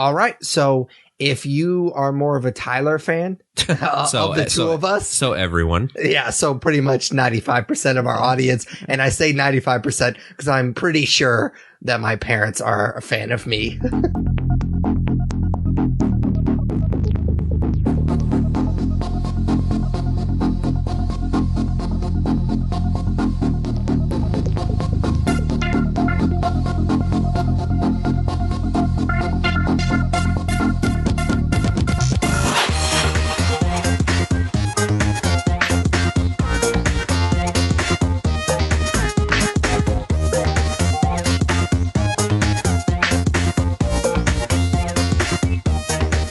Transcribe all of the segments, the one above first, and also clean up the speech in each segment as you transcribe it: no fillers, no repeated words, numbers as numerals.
All right. So if you are more of a Tyler fan of the two of us. So everyone. Yeah. So pretty much 95% of our audience. And I say 95% because I'm pretty sure that my parents are a fan of me.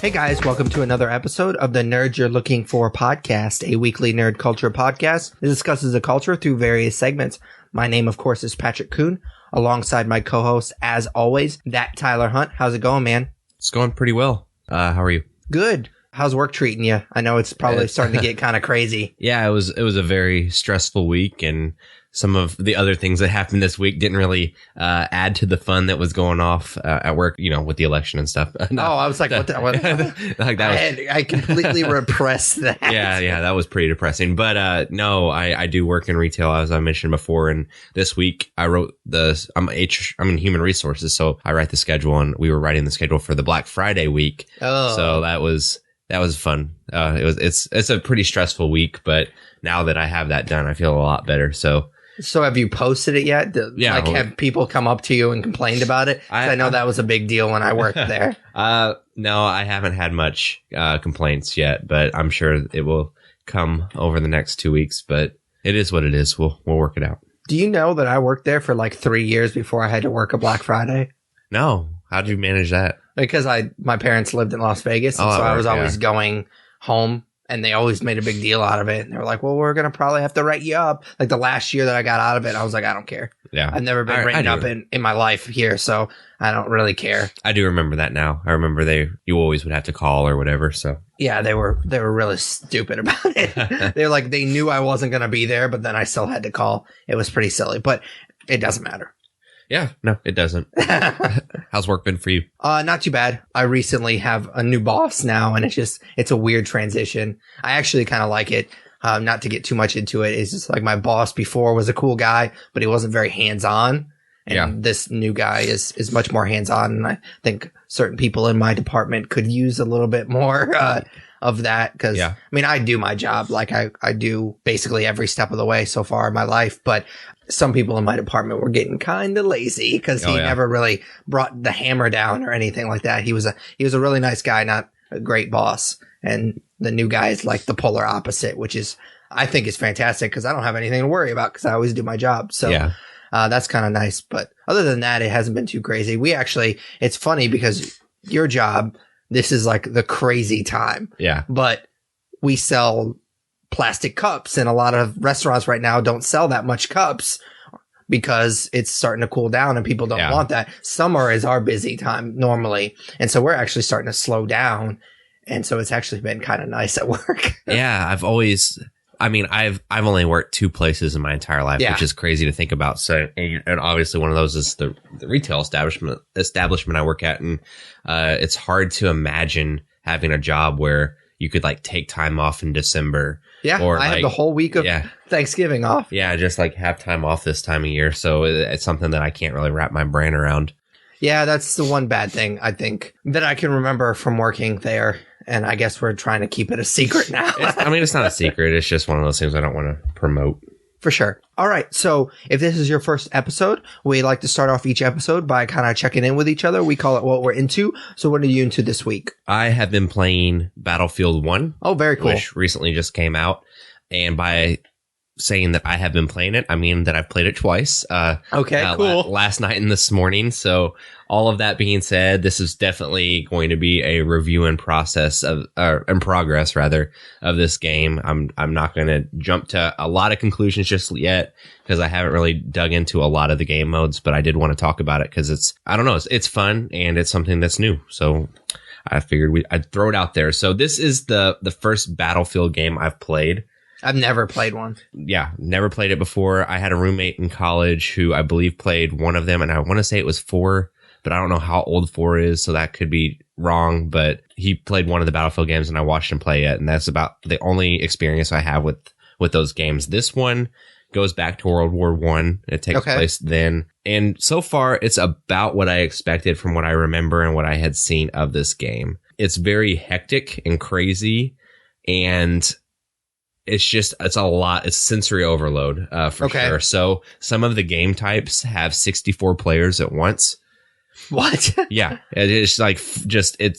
Hey guys, welcome to another episode of the Nerds You're Looking For podcast, a weekly nerd culture podcast that discusses the culture through various segments. My name, of course, is Patrick Kuhn, alongside my co-host, as always, that Tyler Hunt. How's it going, man? It's going pretty well. How are you? Good. How's work treating you? I know it's probably starting to get kind of crazy. Yeah, it was a very stressful week, and some of the other things that happened this week didn't really add to the fun that was going off at work, you know, with the election and stuff. I was like, what the? I completely repressed that. Yeah, that was pretty depressing. But no, I do work in retail, as I mentioned before, and this week I wrote I'm in human resources, so I write the schedule, and we were writing the schedule for the Black Friday week. Oh, so that was fun. It's a pretty stressful week, but now that I have that done, I feel a lot better. So have you posted it yet? Yeah. Have people come up to you and complained about it? I know that was a big deal when I worked there. No, I haven't had much complaints yet, but I'm sure it will come over the next 2 weeks. But it is what it is. We'll work it out. Do you know that I worked there for like 3 years before I had to work a Black Friday? No. How did you manage that? Because my parents lived in Las Vegas, and so I was always going home. And they always made a big deal out of it. And they were like, well, we're going to probably have to write you up. Like the last year that I got out of it, I was like, I don't care. Yeah. I've never been written up in my life here, so I don't really care. I do remember that now. I remember you always would have to call or whatever, so. Yeah, they were really stupid about it. They were like, they knew I wasn't going to be there, but then I still had to call. It was pretty silly, but it doesn't matter. Yeah, no, it doesn't. How's work been for you? Not too bad. I recently have a new boss now, and it's a weird transition. I actually kind of like it. Not to get too much into it. It's just like my boss before was a cool guy, but he wasn't very hands-on. And this new guy is much more hands-on. And I think certain people in my department could use a little bit more, of that. Cause I mean, I do my job. Like I do basically every step of the way so far in my life, but some people in my department were getting kind of lazy because he never really brought the hammer down or anything like that. He was a really nice guy, not a great boss. And the new guy is like the polar opposite, which is, I think is fantastic because I don't have anything to worry about because I always do my job. So that's kind of nice. But other than that, it hasn't been too crazy. It's funny because your job, this is like the crazy time. Yeah. But we sell plastic cups, and a lot of restaurants right now don't sell that much cups because it's starting to cool down and people don't want that. Summer is our busy time normally. And so we're actually starting to slow down. And so it's actually been kind of nice at work. Yeah. I've only worked 2 places in my entire life, which is crazy to think about. So, and obviously one of those is the retail establishment I work at. And, it's hard to imagine having a job where you could like take time off in December. Yeah. Or I have the whole week of Thanksgiving off. Yeah. Just like have time off this time of year. So it's something that I can't really wrap my brain around. Yeah. That's the one bad thing I think that I can remember from working there. And I guess we're trying to keep it a secret now. It's not a secret. It's just one of those things I don't want to promote. For sure. All right. So if this is your first episode, we like to start off each episode by kind of checking in with each other. We call it what we're into. So what are you into this week? I have been playing Battlefield 1. Oh, very cool. Which recently just came out. And by saying that I have been playing it, I mean that I've played it twice. Okay, cool. Last night and this morning. So all of that being said, this is definitely going to be a review in progress of this game. I'm not going to jump to a lot of conclusions just yet because I haven't really dug into a lot of the game modes, but I did want to talk about it because it's fun and it's something that's new. So I figured I'd throw it out there. So this is the first Battlefield game I've played. I've never played one. Yeah, never played it before. I had a roommate in college who I believe played one of them, and I want to say it was 4 but I don't know how old 4 is, so that could be wrong. But he played one of the Battlefield games, and I watched him play it, and that's about the only experience I have with those games. This one goes back to World War One. It takes place then, and so far it's about what I expected from what I remember and what I had seen of this game. It's very hectic and crazy, and it's a lot. It's sensory overload, for sure. So some of the game types have 64 players at once. What? Yeah. It's like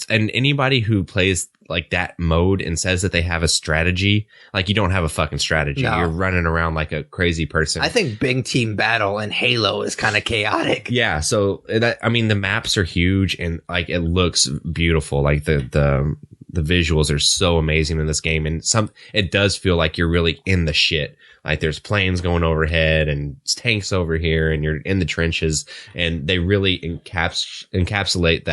and anybody who plays like that mode and says that they have a strategy, like you don't have a fucking strategy. No. You're running around like a crazy person. I think big team battle in Halo is kind of chaotic. Yeah. So the maps are huge and like it looks beautiful. Like the visuals are so amazing in this game, and it does feel like you're really in the shit. Like there's planes going overhead and tanks over here, and you're in the trenches, and they really encapsulate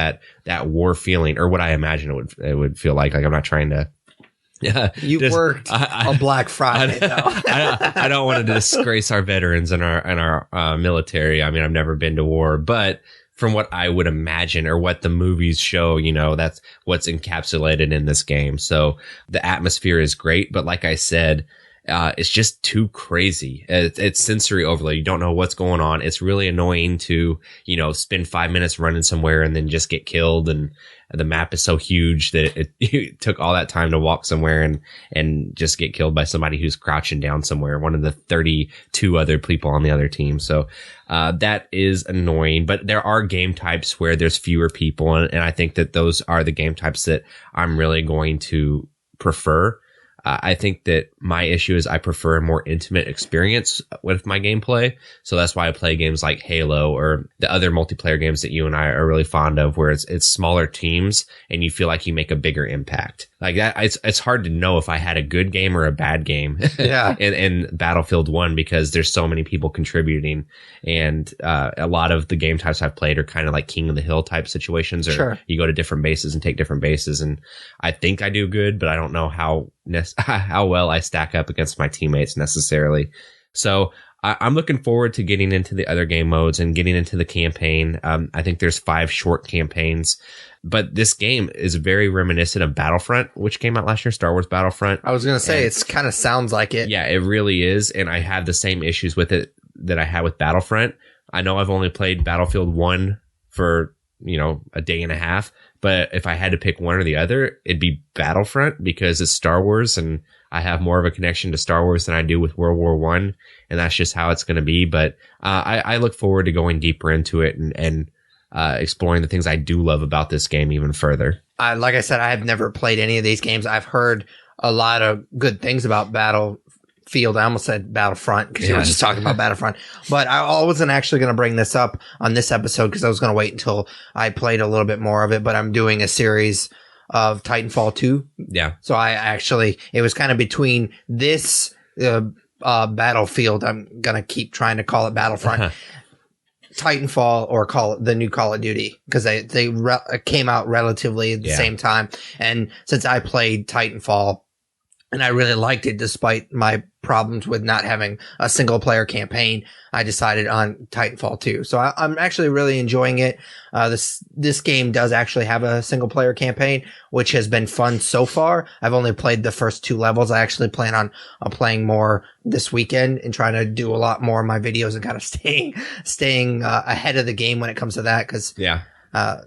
that war feeling, or what I imagine it would feel like. Like I'm not trying to. Yeah, you worked on Black Friday. I don't want to disgrace our veterans and our military. I mean, I've never been to war, but from what I would imagine or what the movies show, that's what's encapsulated in this game. So the atmosphere is great, but like I said, it's just too crazy. It's sensory overload. You don't know what's going on. It's really annoying to, spend 5 minutes running somewhere and then just get killed. And the map is so huge that it took all that time to walk somewhere and just get killed by somebody who's crouching down somewhere, one of the 32 other people on the other team. So that is annoying, but there are game types where there's fewer people. And I think that those are the game types that I'm really going to prefer. I think that my issue is I prefer a more intimate experience with my gameplay. So that's why I play games like Halo or the other multiplayer games that you and I are really fond of, where it's smaller teams and you feel like you make a bigger impact. Like that, it's hard to know if I had a good game or a bad game. Yeah. in Battlefield 1, because there's so many people contributing, and a lot of the game types I've played are kind of like King of the Hill type situations, or sure, you go to different bases and take different bases, and I think I do good, but I don't know how well I stack up against my teammates necessarily. So I'm looking forward to getting into the other game modes and getting into the campaign. I think there's 5 short campaigns, but this game is very reminiscent of Battlefront, which came out last year, Star Wars Battlefront. I was going to say, it's kind of sounds like it. Yeah, it really is. And I have the same issues with it that I had with Battlefront. I know I've only played Battlefield 1 for, a day and a half, but if I had to pick one or the other, it'd be Battlefront, because it's Star Wars and I have more of a connection to Star Wars than I do with World War One, and that's just how it's going to be. But I look forward to going deeper into it and exploring the things I do love about this game even further. Like I said, I have never played any of these games. I've heard a lot of good things about Battlefield. I almost said Battlefront because you were just talking about Battlefront. But I wasn't actually going to bring this up on this episode because I was going to wait until I played a little bit more of it. But I'm doing a series of Titanfall 2. Yeah. So it was kind of between this Battlefield. I'm going to keep trying to call it Battlefront. Titanfall, or call it the new Call of Duty, because they came out relatively at the same time. And since I played Titanfall and I really liked it, despite my problems with not having a single player campaign, I decided on Titanfall 2. So I'm actually really enjoying it. This game does actually have a single player campaign, which has been fun so far. I've only played the first 2 levels. I actually plan on playing more this weekend and trying to do a lot more of my videos and kind of staying ahead of the game when it comes to that. Cause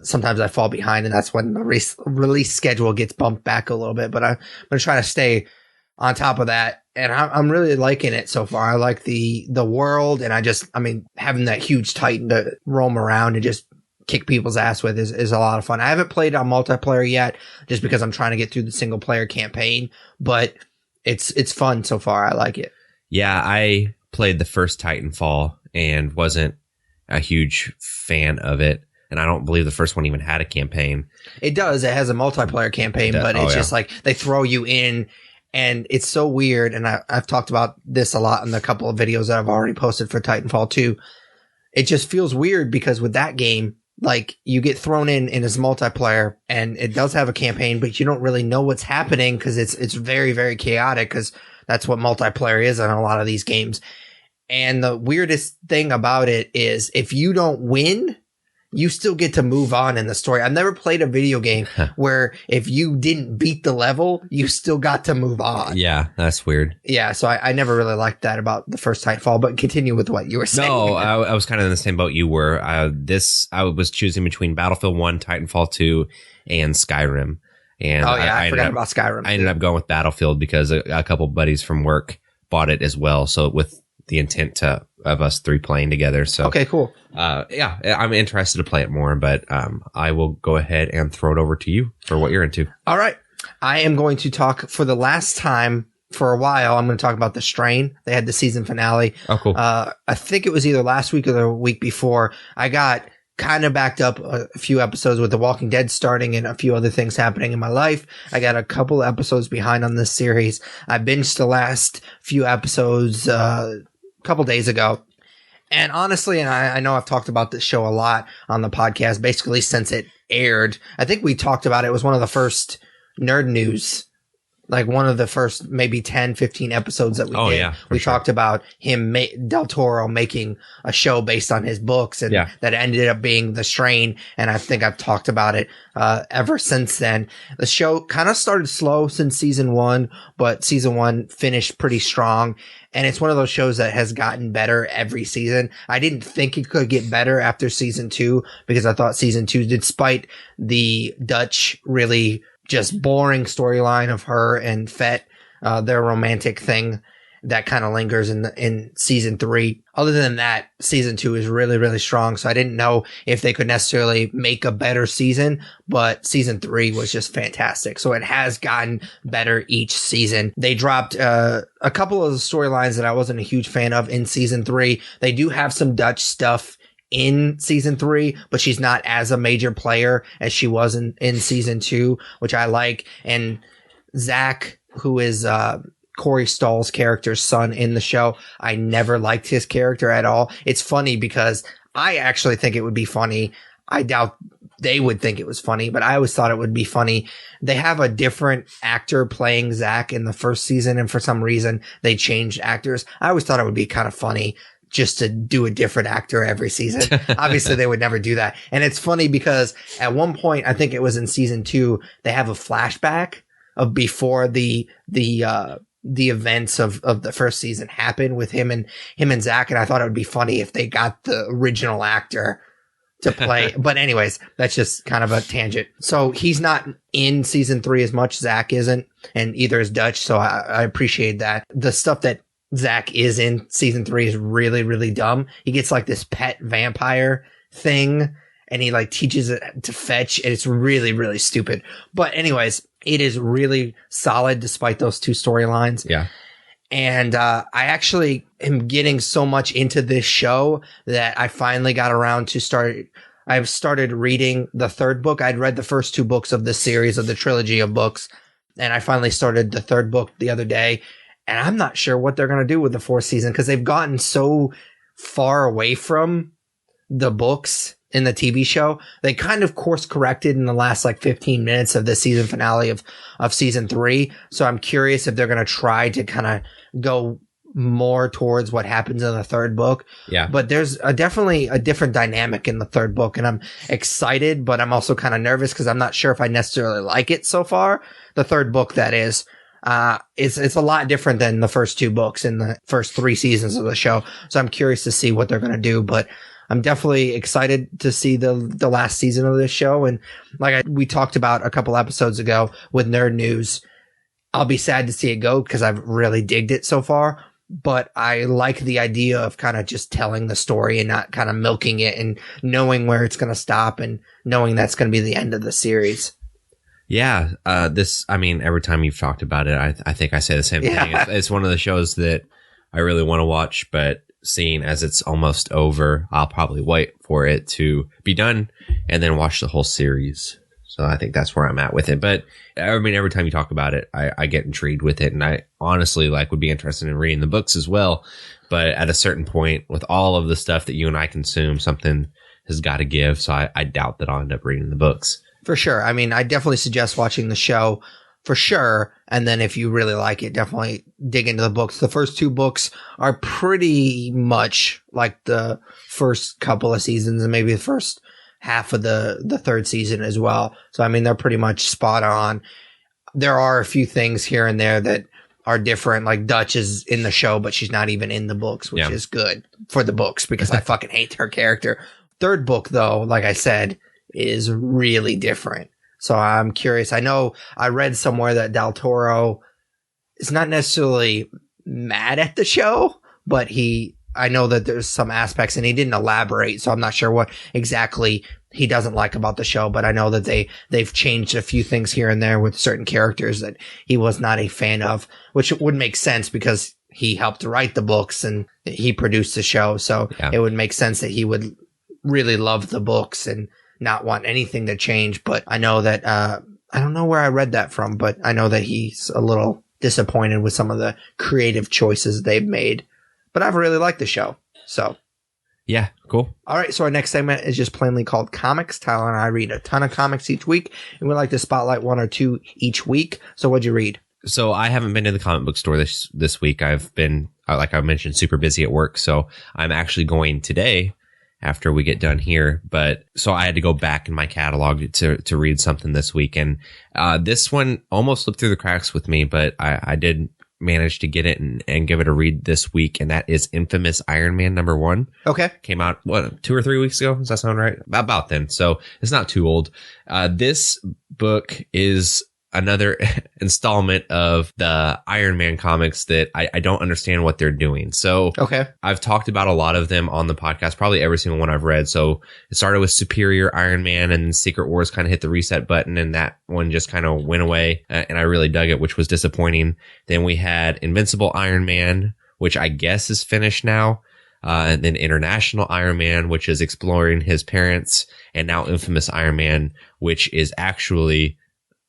sometimes I fall behind, and that's when the release schedule gets bumped back a little bit, but I'm going to try to stay on top of that. And I'm really liking it so far. I like the world, and having that huge Titan to roam around and just kick people's ass with is a lot of fun. I haven't played on multiplayer yet, just because I'm trying to get through the single player campaign, but it's fun so far. I like it. Yeah, I played the first Titanfall and wasn't a huge fan of it. And I don't believe the first one even had a campaign. It does. It has a multiplayer campaign, but it's just like they throw you in. And it's so weird, and I've talked about this a lot in the couple of videos that I've already posted for Titanfall 2. It just feels weird because with that game, like, you get thrown in as multiplayer, and it does have a campaign, but you don't really know what's happening because it's very, very chaotic, because that's what multiplayer is in a lot of these games. And the weirdest thing about it is if you don't win, you still get to move on in the story. I've never played a video game where if you didn't beat the level, you still got to move on. Yeah, that's weird. Yeah, so I never really liked that about the first Titanfall, but continue with what you were saying. No, I was kind of in the same boat you were. I was choosing between Battlefield 1, Titanfall 2, and Skyrim. And I forgot about Skyrim. I ended up going with Battlefield because a couple buddies from work bought it as well. So with the intent of us three playing together. So okay, cool. Yeah, I'm interested to play it more, but I will go ahead and throw it over to you for what you're into. All right. I am going to talk for the last time for a while. I'm going to talk about The Strain. They had the season finale. Oh, cool. I think it was either last week or the week before. I got kind of backed up a few episodes with The Walking Dead starting and a few other things happening in my life. I got a couple episodes behind on this series. I binged the last few episodes couple days ago. And honestly, and I know I've talked about this show a lot on the podcast, basically since it aired. I think we talked about it. It was one of the first Nerd News, like one of the first maybe 10, 15 episodes that we did. Yeah, we sure. talked about him, Del Toro, making a show based on his books, and that ended up being The Strain. And I think I've talked about it ever since then. The show kind of started slow since season 1, but season 1 finished pretty strong. And it's one of those shows that has gotten better every season. I didn't think it could get better after season 2 because I thought season 2, despite the Dutch really just boring storyline of her and Fett, their romantic thing that kind of lingers in season 3. Other than that, season 2 is really, really strong. So I didn't know if they could necessarily make a better season, but season 3 was just fantastic. So it has gotten better each season. They dropped a couple of the storylines that I wasn't a huge fan of in season 3. They do have some Dutch stuff in season 3, but she's not as a major player as she was in season 2, which I like. And Zach, who is Corey Stoll's character's son in the show, I never liked his character at all. It's funny because I actually think it would be funny. I doubt they would think it was funny, but I always thought it would be funny. They have a different actor playing Zach in the first season, and for some reason they changed actors. I always thought it would be kind of funny just to do a different actor every season. Obviously they would never do that. And it's funny because at one point, I think it was in season 2, they have a flashback of before the events of the first season happened with him and Zach. And I thought it would be funny if they got the original actor to play. But anyways, that's just kind of a tangent. So he's not in season 3 as much. Zach isn't, and either is Dutch. So I appreciate that. The stuff that Zach is in season 3 is really, really dumb. He gets like this pet vampire thing and he like teaches it to fetch, and it's really, really stupid. But anyways, it is really solid despite those two storylines. Yeah. And I actually am getting so much into this show that I finally got around to I've started reading the 3rd book. I'd read the first 2 books of this series, of the trilogy of books, and I finally started the 3rd book the other day. And I'm not sure what they're going to do with the 4th season because they've gotten so far away from the books in the TV show. They kind of course corrected in the last like 15 minutes of the season finale of season 3. So I'm curious if they're going to try to kind of go more towards what happens in the 3rd book. Yeah. But there's definitely a different dynamic in the 3rd book, and I'm excited, but I'm also kind of nervous because I'm not sure if I necessarily like it so far. The 3rd book, that is. It's a lot different than the first 2 books in the first 3 seasons of the show. So I'm curious to see what they're going to do, but I'm definitely excited to see the last season of this show. And like we talked about a couple episodes ago with Nerd News, I'll be sad to see it go because I've really digged it so far. But I like the idea of kind of just telling the story and not kind of milking it and knowing where it's going to stop and knowing that's going to be the end of the series. Yeah. Every time you've talked about it, I think I say the same thing. It's one of the shows that I really want to watch, but seeing as it's almost over, I'll probably wait for it to be done and then watch the whole series. So I think that's where I'm at with it. But every time you talk about it, I get intrigued with it. And I honestly would be interested in reading the books as well. But at a certain point with all of the stuff that you and I consume, something has got to give. So I doubt that I'll end up reading the books. For sure. I mean, I definitely suggest watching the show for sure. And then if you really like it, definitely dig into the books. The first 2 books are pretty much like the first couple of seasons and maybe the first half of the third season as well. So, I mean, they're pretty much spot on. There are a few things here and there that are different. Like Dutch is in the show, but she's not even in the books, which is good for the books because I fucking hate her character. Third book, though, like I said, is really different. So I'm curious. I know I read somewhere that Del Toro is not necessarily mad at the show, but I know that there's some aspects, and he didn't elaborate, so I'm not sure what exactly he doesn't like about the show, but I know that they've changed a few things here and there with certain characters that he was not a fan of, which would make sense because he helped write the books and he produced the show. So it would make sense that he would really love the books and not want anything to change. But I know that, I don't know where I read that from, but I know that he's a little disappointed with some of the creative choices they've made, but I've really liked the show. So. Yeah, cool. All right, so our next segment is just plainly called Comics. Tyler and I read a ton of comics each week, and we like to spotlight one or two each week. So what'd you read? So I haven't been to the comic book store this week. I've been, like I mentioned, super busy at work. So I'm actually going today after we get done here. But so I had to go back in my catalog to read something this week. And this one almost slipped through the cracks with me, but I did managed to get it and give it a read this week, and that is Infamous Iron Man #1. Okay. Came out, 2 or 3 weeks ago? Does that sound right? About then. So it's not too old. This book is another installment of the Iron Man comics that I don't understand what they're doing. So I've talked about a lot of them on the podcast, probably every single one I've read. So it started with Superior Iron Man, and Secret Wars kind of hit the reset button, and that one just kind of went away, and I really dug it, which was disappointing. Then we had Invincible Iron Man, which I guess is finished now. And then International Iron Man, which is exploring his parents, and now Infamous Iron Man, which is actually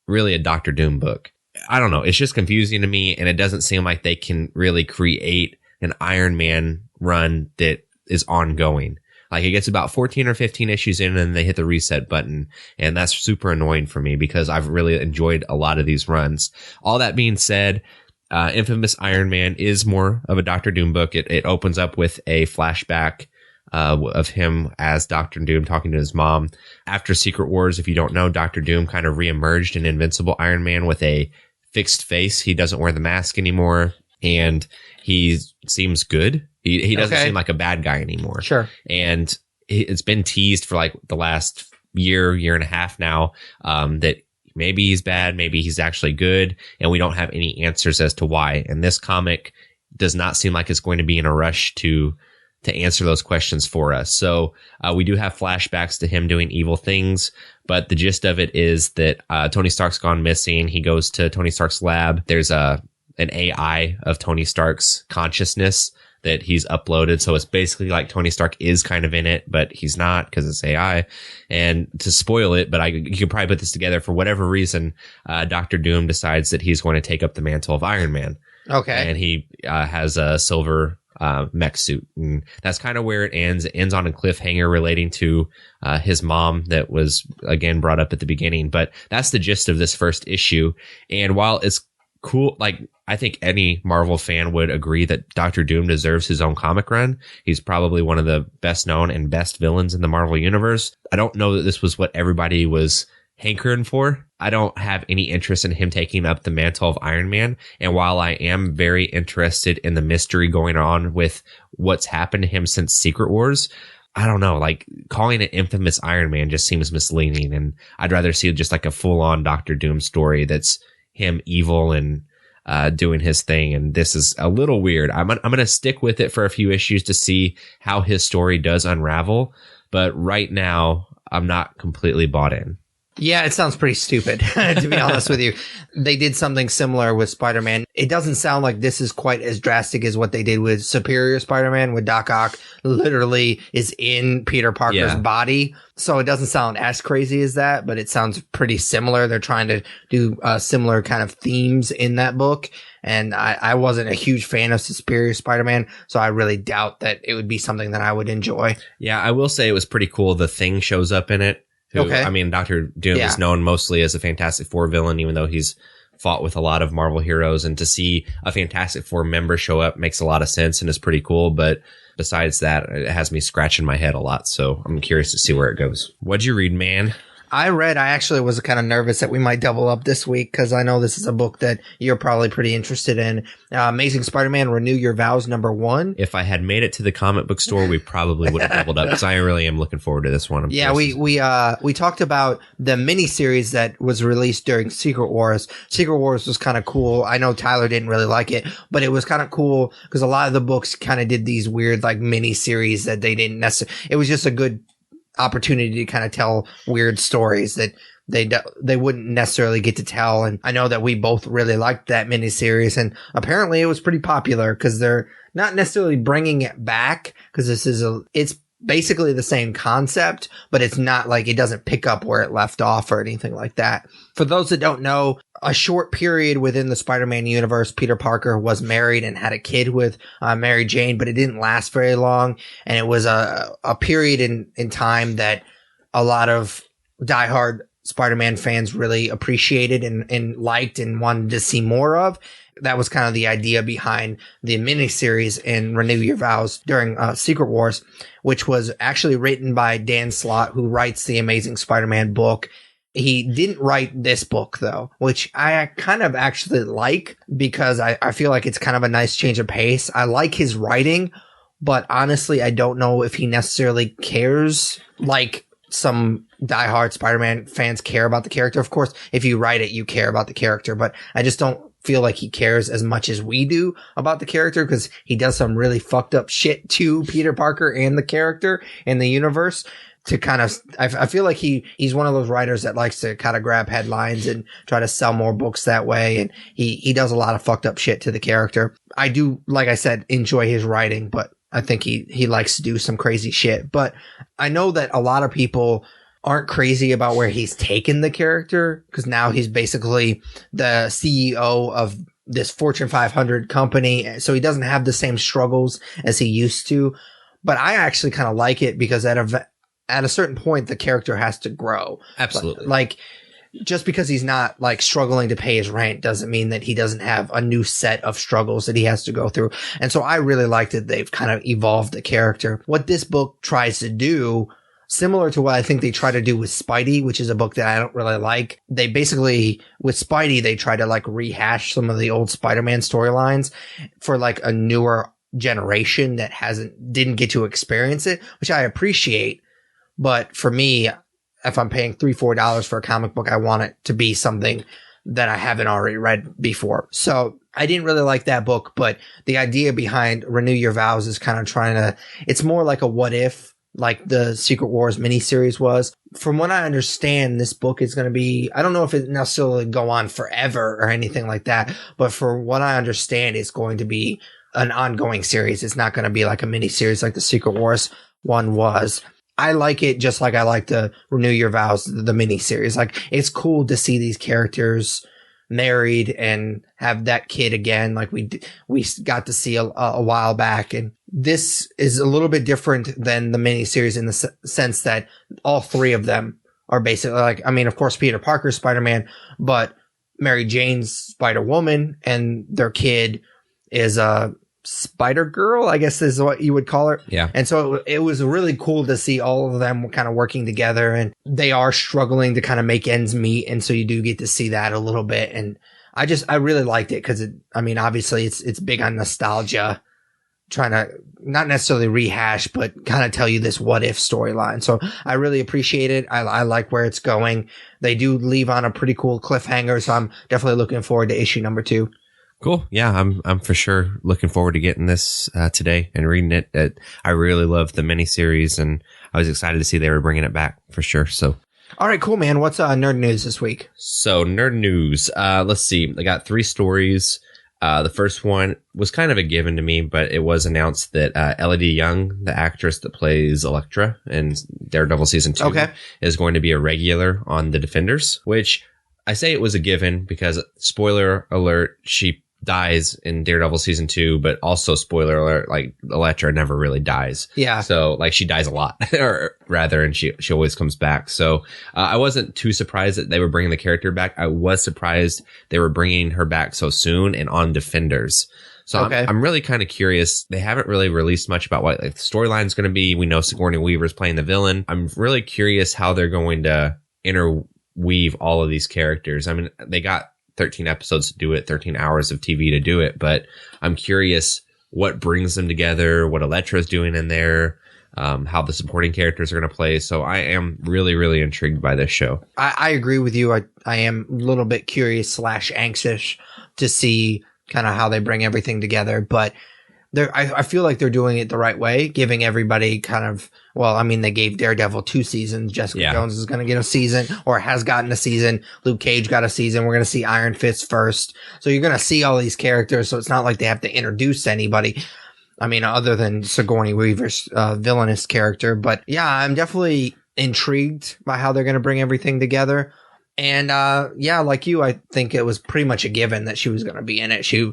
really a Doctor Doom book. I don't know. It's just confusing to me, and it doesn't seem like they can really create an Iron Man run that is ongoing. Like, it gets about 14 or 15 issues in, and they hit the reset button, and that's super annoying for me because I've really enjoyed a lot of these runs. All that being said, Infamous Iron Man is more of a Doctor Doom book. It opens up with a flashback of him as Doctor Doom talking to his mom. After Secret Wars, if you don't know, Doctor Doom kind of reemerged in Invincible Iron Man with a fixed face. He doesn't wear the mask anymore, and he seems good. He doesn't seem like a bad guy anymore. Sure. And it's been teased for like the last year and a half now, that maybe he's bad, maybe he's actually good, and we don't have any answers as to why. And this comic does not seem like it's going to be in a rush to answer those questions for us. So we do have flashbacks to him doing evil things, but the gist of it is that Tony Stark's gone missing. He goes to Tony Stark's lab. There's an AI of Tony Stark's consciousness that he's uploaded. So it's basically like Tony Stark is kind of in it, but he's not because it's AI. And to spoil it, but you can probably put this together, for whatever reason, Doctor Doom decides that he's going to take up the mantle of Iron Man. Okay. And he has a silver mech suit, and that's kind of where it ends. It ends on a cliffhanger relating to his mom that was again brought up at the beginning, but that's the gist of this first issue. And while it's cool, like, I think any Marvel fan would agree that Doctor Doom deserves his own comic run. He's probably one of the best known and best villains in the Marvel universe. I don't know that this was what everybody was hankering for. I don't have any interest in him taking up the mantle of Iron Man. And while I am very interested in the mystery going on with what's happened to him since Secret Wars, I don't know, like, calling it Infamous Iron Man just seems misleading. And I'd rather see just like a full on Doctor Doom story that's him evil and doing his thing. And this is a little weird. I'm going to stick with it for a few issues to see how his story does unravel. But right now, I'm not completely bought in. Yeah, it sounds pretty stupid, to be honest with you. They did something similar with Spider-Man. It doesn't sound like this is quite as drastic as what they did with Superior Spider-Man, with Doc Ock literally is in Peter Parker's body. So it doesn't sound as crazy as that, but it sounds pretty similar. They're trying to do similar kind of themes in that book. And I wasn't a huge fan of Superior Spider-Man, so I really doubt that it would be something that I would enjoy. Yeah, I will say it was pretty cool. The Thing shows up in it. I mean, Doctor Doom is known mostly as a Fantastic Four villain, even though he's fought with a lot of Marvel heroes, and to see a Fantastic Four member show up makes a lot of sense and is pretty cool. But besides that, it has me scratching my head a lot. So I'm curious to see where it goes. What'd you read, man? I actually was kind of nervous that we might double up this week because I know this is a book that you're probably pretty interested in. Amazing Spider-Man, Renew Your Vows, #1. If I had made it to the comic book store, we probably would have doubled up because I really am looking forward to this one. We talked about the miniseries that was released during Secret Wars. Secret Wars was kind of cool. I know Tyler didn't really like it, but it was kind of cool because a lot of the books kind of did these weird like miniseries that they didn't necessarily. It was just a good opportunity to kind of tell weird stories that they wouldn't necessarily get to tell. And I know that we both really liked that miniseries, and apparently it was pretty popular because they're not necessarily bringing it back because it's basically the same concept, but it's not like it doesn't pick up where it left off or anything like that. For those that don't know, a short period within the Spider-Man universe, Peter Parker was married and had a kid with Mary Jane, but it didn't last very long. And it was a period in time that a lot of diehard Spider-Man fans really appreciated and liked and wanted to see more of. That was kind of the idea behind the miniseries in Renew Your Vows during Secret Wars, which was actually written by Dan Slott, who writes the Amazing Spider-Man book. He didn't write this book, though, which I kind of actually like because I feel like it's kind of a nice change of pace. I like his writing, but honestly, I don't know if he necessarily cares like some diehard Spider-Man fans care about the character. Of course, if you write it, you care about the character, but I just don't feel like he cares as much as we do about the character because he does some really fucked up shit to Peter Parker and the character in the universe. To kind of, I feel like he's one of those writers that likes to kind of grab headlines and try to sell more books that way. And he does a lot of fucked up shit to the character. I do, like I said, enjoy his writing, but I think he likes to do some crazy shit. But I know that a lot of people aren't crazy about where he's taken the character because now he's basically the CEO of this Fortune 500 company. So he doesn't have the same struggles as he used to. But I actually kind of like it because at a certain point, the character has to grow. Absolutely. Like, just because he's not like struggling to pay his rent doesn't mean that he doesn't have a new set of struggles that he has to go through. And so I really like that they've kind of evolved the character. What this book tries to do, similar to what I think they try to do with Spidey, which is a book that I don't really like. They basically, with Spidey, they try to like rehash some of the old Spider-Man storylines for like a newer generation that didn't get to experience it, which I appreciate. But for me, if I'm paying $3-4 for a comic book, I want it to be something that I haven't already read before. So I didn't really like that book, but the idea behind Renew Your Vows is kind of it's more like a what if, like the Secret Wars miniseries was. From what I understand, this book is going to be, I don't know if it necessarily go on forever or anything like that, but for what I understand, it's going to be an ongoing series. It's not going to be like a miniseries like the Secret Wars one was. I like it just like I like the Renew Your Vows, the miniseries. Like, it's cool to see these characters married and have that kid again, like we got to see a while back. And this is a little bit different than the miniseries in the sense that all three of them are basically like, I mean, of course, Peter Parker's Spider-Man, but Mary Jane's Spider-Woman, and their kid is Spider Girl, I guess is what you would call her. Yeah. And so it was really cool to see all of them kind of working together, and they are struggling to kind of make ends meet. And so you do get to see that a little bit. And I really liked it because obviously it's big on nostalgia, trying to not necessarily rehash, but kind of tell you this what if storyline. So I really appreciate it. I like where it's going. They do leave on a pretty cool cliffhanger. So I'm definitely looking forward to issue number 2. Cool. Yeah, I'm for sure looking forward to getting this today and reading it. I really love the miniseries, and I was excited to see they were bringing it back for sure. So, all right, cool, man. What's nerd news this week? So, nerd news. Let's see. I got 3 stories. The first one was kind of a given to me, but it was announced that Elodie Young, the actress that plays Elektra in Daredevil season 2, is going to be a regular on The Defenders, which I say it was a given because, spoiler alert, she dies in Daredevil season 2, but also spoiler alert, like Elektra never really dies. Yeah. So like she dies a lot, or rather, and she always comes back. So I wasn't too surprised that they were bringing the character back. I was surprised they were bringing her back so soon and on Defenders. So okay. I'm really kind of curious. They haven't really released much about what like the storyline's going to be. We know Sigourney Weaver's playing the villain. I'm really curious how they're going to interweave all of these characters. I mean, they got 13 episodes to do it, 13 hours of TV to do it, but I'm curious what brings them together, what Elektra's doing in there, how the supporting characters are going to play. So I am really, really intrigued by this show. I agree with you. I am a little bit curious / anxious to see kind of how they bring everything together, but I feel like they're doing it the right way, giving everybody kind of, well, I mean, they gave Daredevil 2 seasons. Jessica Jones is going to get a season, or has gotten a season. Luke Cage got a season. We're going to see Iron Fist first. So you're going to see all these characters. So it's not like they have to introduce anybody. I mean, other than Sigourney Weaver's villainous character. But yeah, I'm definitely intrigued by how they're going to bring everything together. And yeah, like you, I think it was pretty much a given that she was going to be in it. She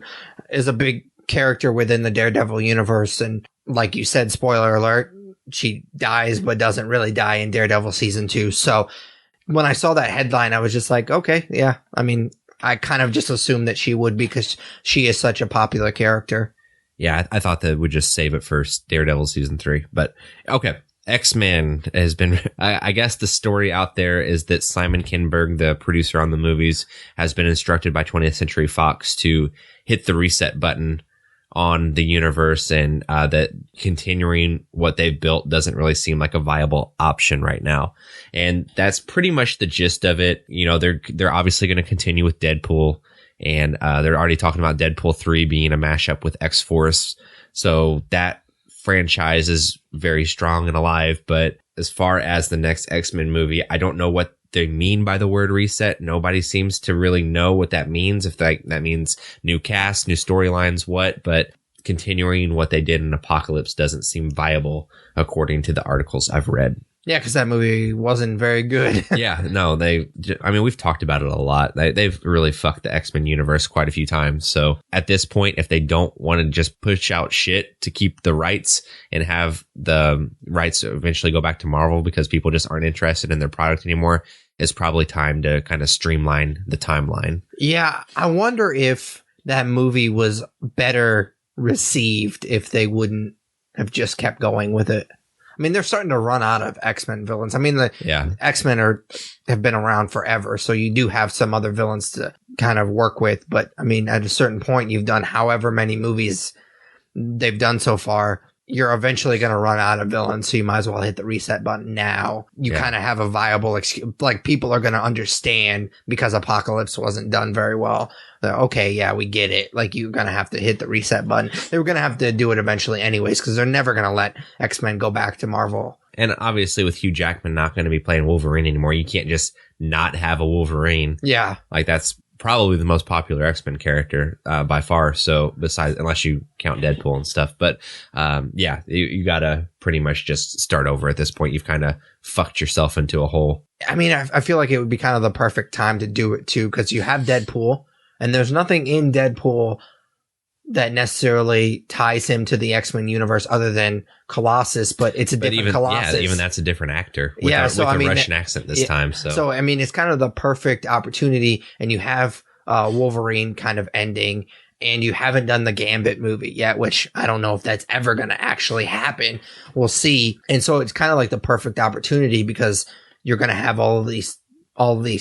is a big character within the Daredevil universe, and like you said, spoiler alert, she dies but doesn't really die in Daredevil season 2. So when I saw that headline, I was just like, okay, yeah. I mean, I kind of just assumed that she would, because she is such a popular character. Yeah, I thought that would just save it for Daredevil season 3, but okay. X-Men has been, I guess the story out there is that Simon Kinberg, the producer on the movies, has been instructed by 20th Century Fox to hit the reset button on the universe, and that continuing what they've built doesn't really seem like a viable option right now. And that's pretty much the gist of it. You know, they're obviously going to continue with Deadpool, and they're already talking about Deadpool 3 being a mashup with X-Force. So that franchise is very strong and alive. But as far as the next X-Men movie, I don't know what they mean by the word reset. Nobody seems to really know what that means. If that means new cast, new storylines, what, but continuing what they did in Apocalypse doesn't seem viable according to the articles I've read. Yeah, because that movie wasn't very good. Yeah, no, we've talked about it a lot. They've really fucked the X-Men universe quite a few times. So at this point, if they don't want to just push out shit to keep the rights and have the rights eventually go back to Marvel because people just aren't interested in their product anymore, it's probably time to kind of streamline the timeline. Yeah, I wonder if that movie was better received if they wouldn't have just kept going with it. I mean, they're starting to run out of X-Men villains. I mean, the X-Men have been around forever, so you do have some other villains to kind of work with. But, I mean, at a certain point, you've done however many movies they've done so far. You're eventually going to run out of villains, so you might as well hit the reset button now. You kind of have a viable excuse. Like, people are going to understand because Apocalypse wasn't done very well. They're, okay, yeah, we get it. Like, you're going to have to hit the reset button. They were going to have to do it eventually anyways, because they're never going to let X-Men go back to Marvel. And obviously, with Hugh Jackman not going to be playing Wolverine anymore, you can't just not have a Wolverine. Yeah. Like, that's probably the most popular X-Men character by far. So besides, unless you count Deadpool and stuff, but yeah, you gotta pretty much just start over at this point. You've kind of fucked yourself into a hole. I mean, I feel like it would be kind of the perfect time to do it too, because you have Deadpool, and there's nothing in Deadpool that necessarily ties him to the X-Men universe other than Colossus, but it's a different Colossus. Yeah, even that's a different actor with a Russian accent this time. So, I mean, it's kind of the perfect opportunity, and you have Wolverine kind of ending, and you haven't done the Gambit movie yet, which I don't know if that's ever going to actually happen. We'll see. And so it's kind of like the perfect opportunity, because you're going to have all of these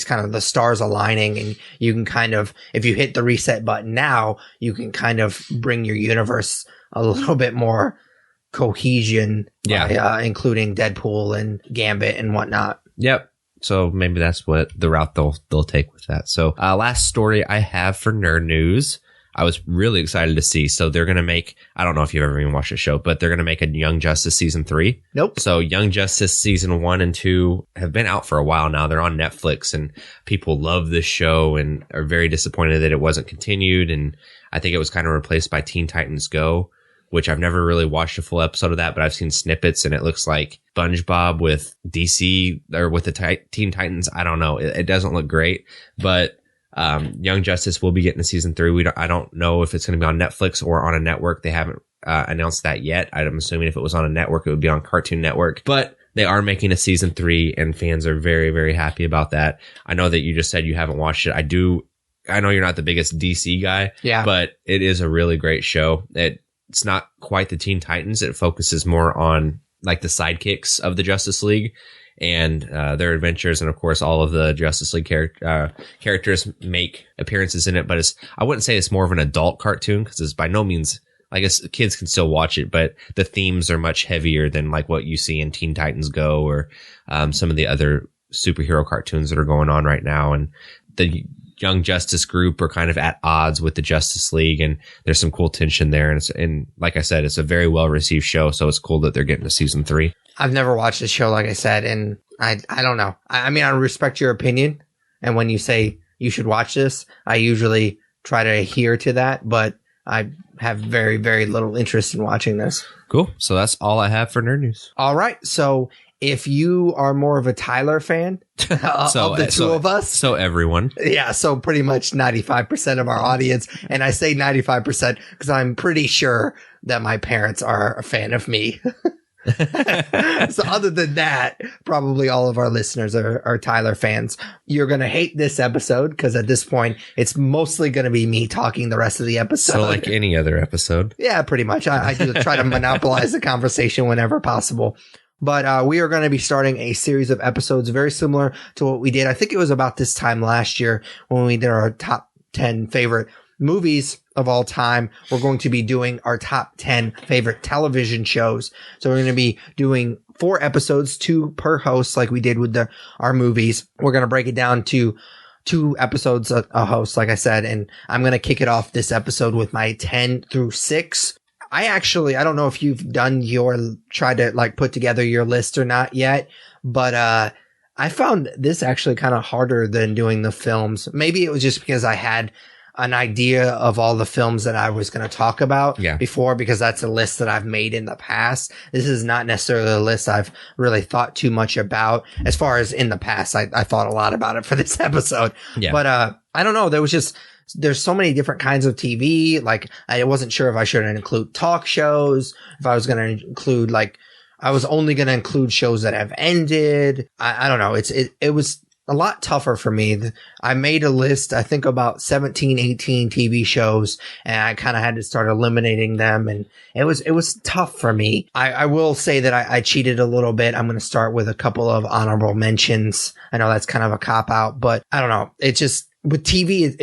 kind of the stars aligning, and you can kind of, if you hit the reset button now, you can kind of bring your universe a little bit more cohesion, by including Deadpool and Gambit and whatnot. Yep. So maybe that's what the route they'll take with that. So last story I have for Nerd News, I was really excited to see. So they're going to make, I don't know if you've ever even watched the show, but they're going to make a Young Justice season 3. Nope. So Young Justice season 1 and 2 have been out for a while now. They're on Netflix, and people love this show and are very disappointed that it wasn't continued. And I think it was kind of replaced by Teen Titans Go, which I've never really watched a full episode of that, but I've seen snippets, and it looks like SpongeBob with DC or with the Teen Titans. I don't know. It doesn't look great, but Young Justice will be getting to season 3. I don't know if it's going to be on Netflix or on a network. They haven't announced that yet. I'm assuming if it was on a network, it would be on Cartoon Network. But they are making a season 3, and fans are very, very happy about that. I know that you just said you haven't watched it. I know you're not the biggest DC guy, but it is a really great show. It's not quite the Teen Titans. It focuses more on like the sidekicks of the Justice League and their adventures. And of course, all of the Justice League characters make appearances in it. But I wouldn't say it's more of an adult cartoon, because it's by no means, I guess kids can still watch it, but the themes are much heavier than like what you see in Teen Titans Go or some of the other superhero cartoons that are going on right now. And the Young Justice group are kind of at odds with the Justice League, and there's some cool tension there. And like I said, it's a very well received show, so it's cool that they're getting to season 3. I've never watched the show, like I said, and I don't know. I mean, I respect your opinion, and when you say you should watch this, I usually try to adhere to that, but I have very, very little interest in watching this. Cool. So that's all I have for nerd news. All right. So if you are more of a Tyler fan of the two of us. So everyone. Yeah. So pretty much 95% of our audience. And I say 95% because I'm pretty sure that my parents are a fan of me. So other than that, probably all of our listeners are Tyler fans. You're going to hate this episode because at this point, it's mostly going to be me talking the rest of the episode. So like any other episode. Yeah, pretty much. I do try to monopolize the conversation whenever possible. But we are going to be starting a series of episodes very similar to what we did. I think it was about this time last year when we did our top 10 favorite movies of all time. We're going to be doing our top 10 favorite television shows. So we're going to be doing 4 episodes, 2 per host, like we did with our movies. We're going to break it down to 2 episodes a host, like I said, and I'm going to kick it off this episode with my 10 through 6. I don't know if you've tried to like put together your list or not yet, but, I found this actually kind of harder than doing the films. Maybe it was just because I had an idea of all the films that I was going to talk about before, because that's a list that I've made in the past. This is not necessarily a list I've really thought too much about. As far as in the past, I thought a lot about it for this episode. Yeah. But, I don't know. There's so many different kinds of TV. Like, I wasn't sure if I should include talk shows, if I was going to include I was only going to include shows that have ended. I don't know. It was a lot tougher for me. I made a list, I think about 17, 18 TV shows, and I kind of had to start eliminating them. And it was tough for me. I will say that I cheated a little bit. I'm going to start with a couple of honorable mentions. I know that's kind of a cop out, but I don't know. It's just with TV,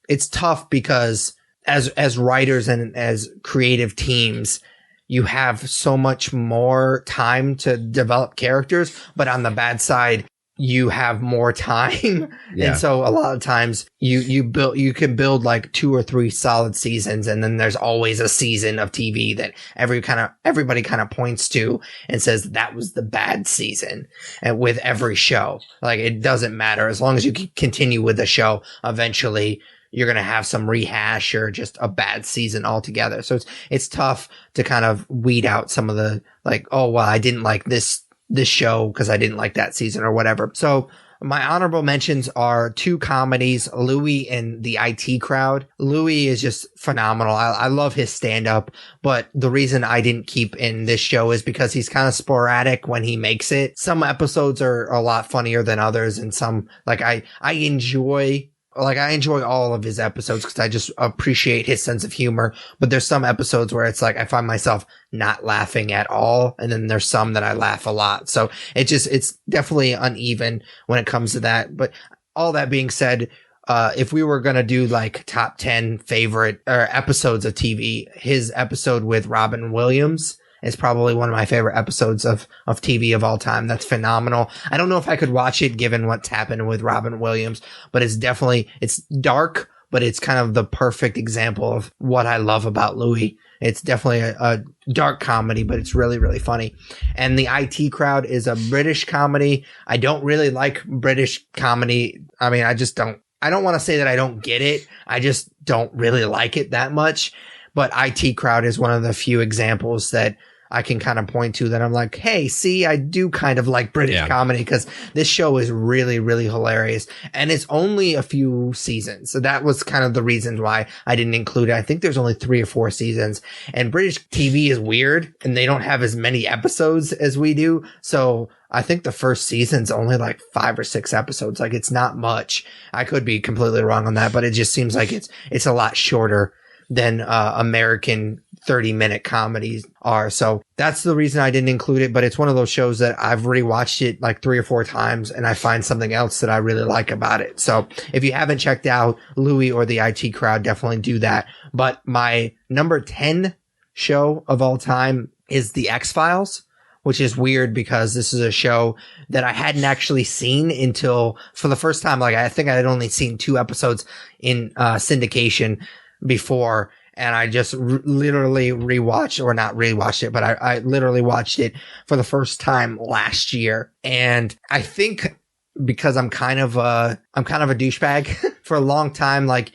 it's tough because as writers and as creative teams, you have so much more time to develop characters, but on the bad side, you have more time. Yeah. And so a lot of times you can build like 2 or 3 solid seasons. And then there's always a season of TV that everybody kind of points to and says that was the bad season. And with every show, like it doesn't matter as long as you can continue with the show. Eventually you're going to have some rehash or just a bad season altogether. So it's tough to kind of weed out some of the like, oh, well, I didn't like this show because I didn't like that season or whatever. So my honorable mentions are 2 comedies, Louie and the IT Crowd. Louie is just phenomenal. I love his stand up, but the reason I didn't keep in this show is because he's kind of sporadic when he makes it. Some episodes are a lot funnier than others, and some like I enjoy all of his episodes because I just appreciate his sense of humor. But there's some episodes where it's like I find myself not laughing at all. And then there's some that I laugh a lot. So it's definitely uneven when it comes to that. But all that being said, if we were going to do like top 10 favorite episodes of TV, his episode with Robin Williams is probably one of my favorite episodes of TV of all time. That's phenomenal. I don't know if I could watch it given what's happened with Robin Williams, but it's dark, but it's kind of the perfect example of what I love about Louie. It's definitely a dark comedy, but it's really, really funny. And the IT Crowd is a British comedy. I don't really like British comedy. I mean, I don't want to say that I don't get it. I just don't really like it that much. But IT Crowd is one of the few examples that I can kind of point to that I'm like, hey, see, I do kind of like British comedy, because this show is really, really hilarious. And it's only a few seasons. So that was kind of the reason why I didn't include it. I think there's only 3 or 4 seasons, and British TV is weird and they don't have as many episodes as we do. So I think the first season's only like 5 or 6 episodes. Like, it's not much. I could be completely wrong on that, but it just seems like it's a lot shorter than American 30-minute comedies are. So that's the reason I didn't include it. But it's one of those shows that I've rewatched it like 3 or 4 times, and I find something else that I really like about it. So if you haven't checked out Louis or the IT Crowd, definitely do that. But my number 10 show of all time is The X-Files, which is weird because this is a show that I hadn't actually seen until, for the first time, like I think I had only seen 2 episodes in syndication before, and I just literally rewatched, or not rewatched it, but I literally watched it for the first time last year. And I think because I'm kind of a douchebag for a long time, like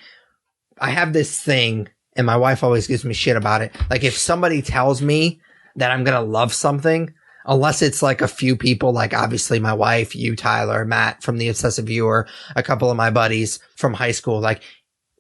I have this thing, and my wife always gives me shit about it. Like, if somebody tells me that I'm going to love something, unless it's like a few people, like obviously my wife, you, Tyler, Matt from The Obsessive Viewer, a couple of my buddies from high school, like,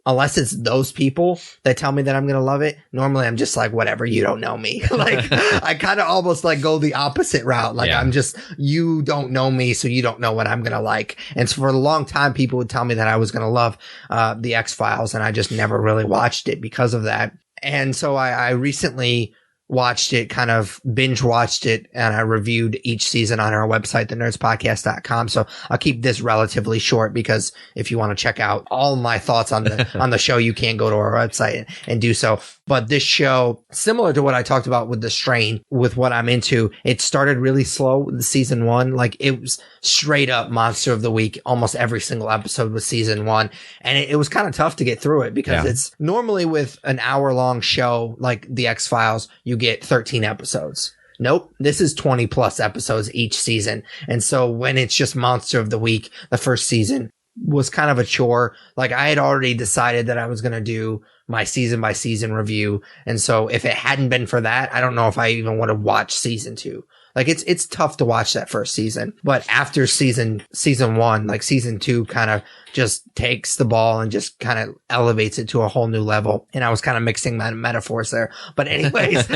unless it's those people that tell me that I'm going to love it, normally I'm just like, whatever, you don't know me. Like, I kind of almost like go the opposite route. Like, I'm just, you don't know me, so you don't know what I'm going to like. And so for a long time, people would tell me that I was going to love The X-Files, and I just never really watched it because of that. And so I recently watched it, kind of binge watched it, and I reviewed each season on our website, thenerdspodcast.com. So I'll keep this relatively short, because if you want to check out all my thoughts on the on the show, you can go to our website and do so. But this show, similar to what I talked about with The Strain, with what I'm into, it started really slow with season 1. Like, it was straight up monster of the week. Almost every single episode was season 1. And it was kind of tough to get through it, because it's normally with an hour-long show like The X-Files, you get 13 episodes. Nope. This is 20 plus episodes each season. And so when it's just monster of the week, the first season was kind of a chore. Like, I had already decided that I was going to do my season by season review. And so if it hadn't been for that, I don't know if I even would have watched season 2. Like, it's tough to watch that first season, but after season 1, like season 2 kind of just takes the ball and just kind of elevates it to a whole new level. And I was kind of mixing my metaphors there, but anyways,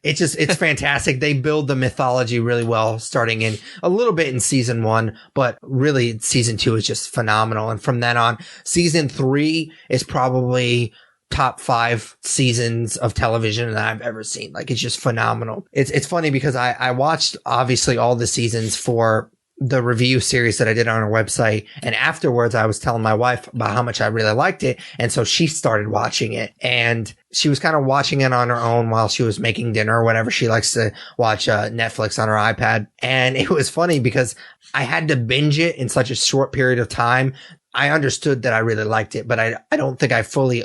it's fantastic. They build the mythology really well, starting in a little bit in season 1, but really season 2 is just phenomenal. And from then on, season 3 is probably top 5 seasons of television that I've ever seen. Like, it's just phenomenal. It's funny because I watched obviously all the seasons for the review series that I did on our website. And afterwards, I was telling my wife about how much I really liked it. And so she started watching it, and she was kind of watching it on her own while she was making dinner or whatever. She likes to watch Netflix on her iPad. And it was funny because I had to binge it in such a short period of time. I understood that I really liked it, but I don't think I fully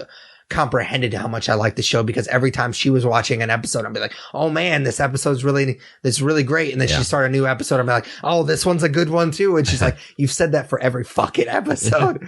comprehended how much I liked the show, because every time she was watching an episode, I'd be like, oh man, this episode's really great. And then she started a new episode. I'd be like, oh, this one's a good one too. And she's like, you've said that for every fucking episode.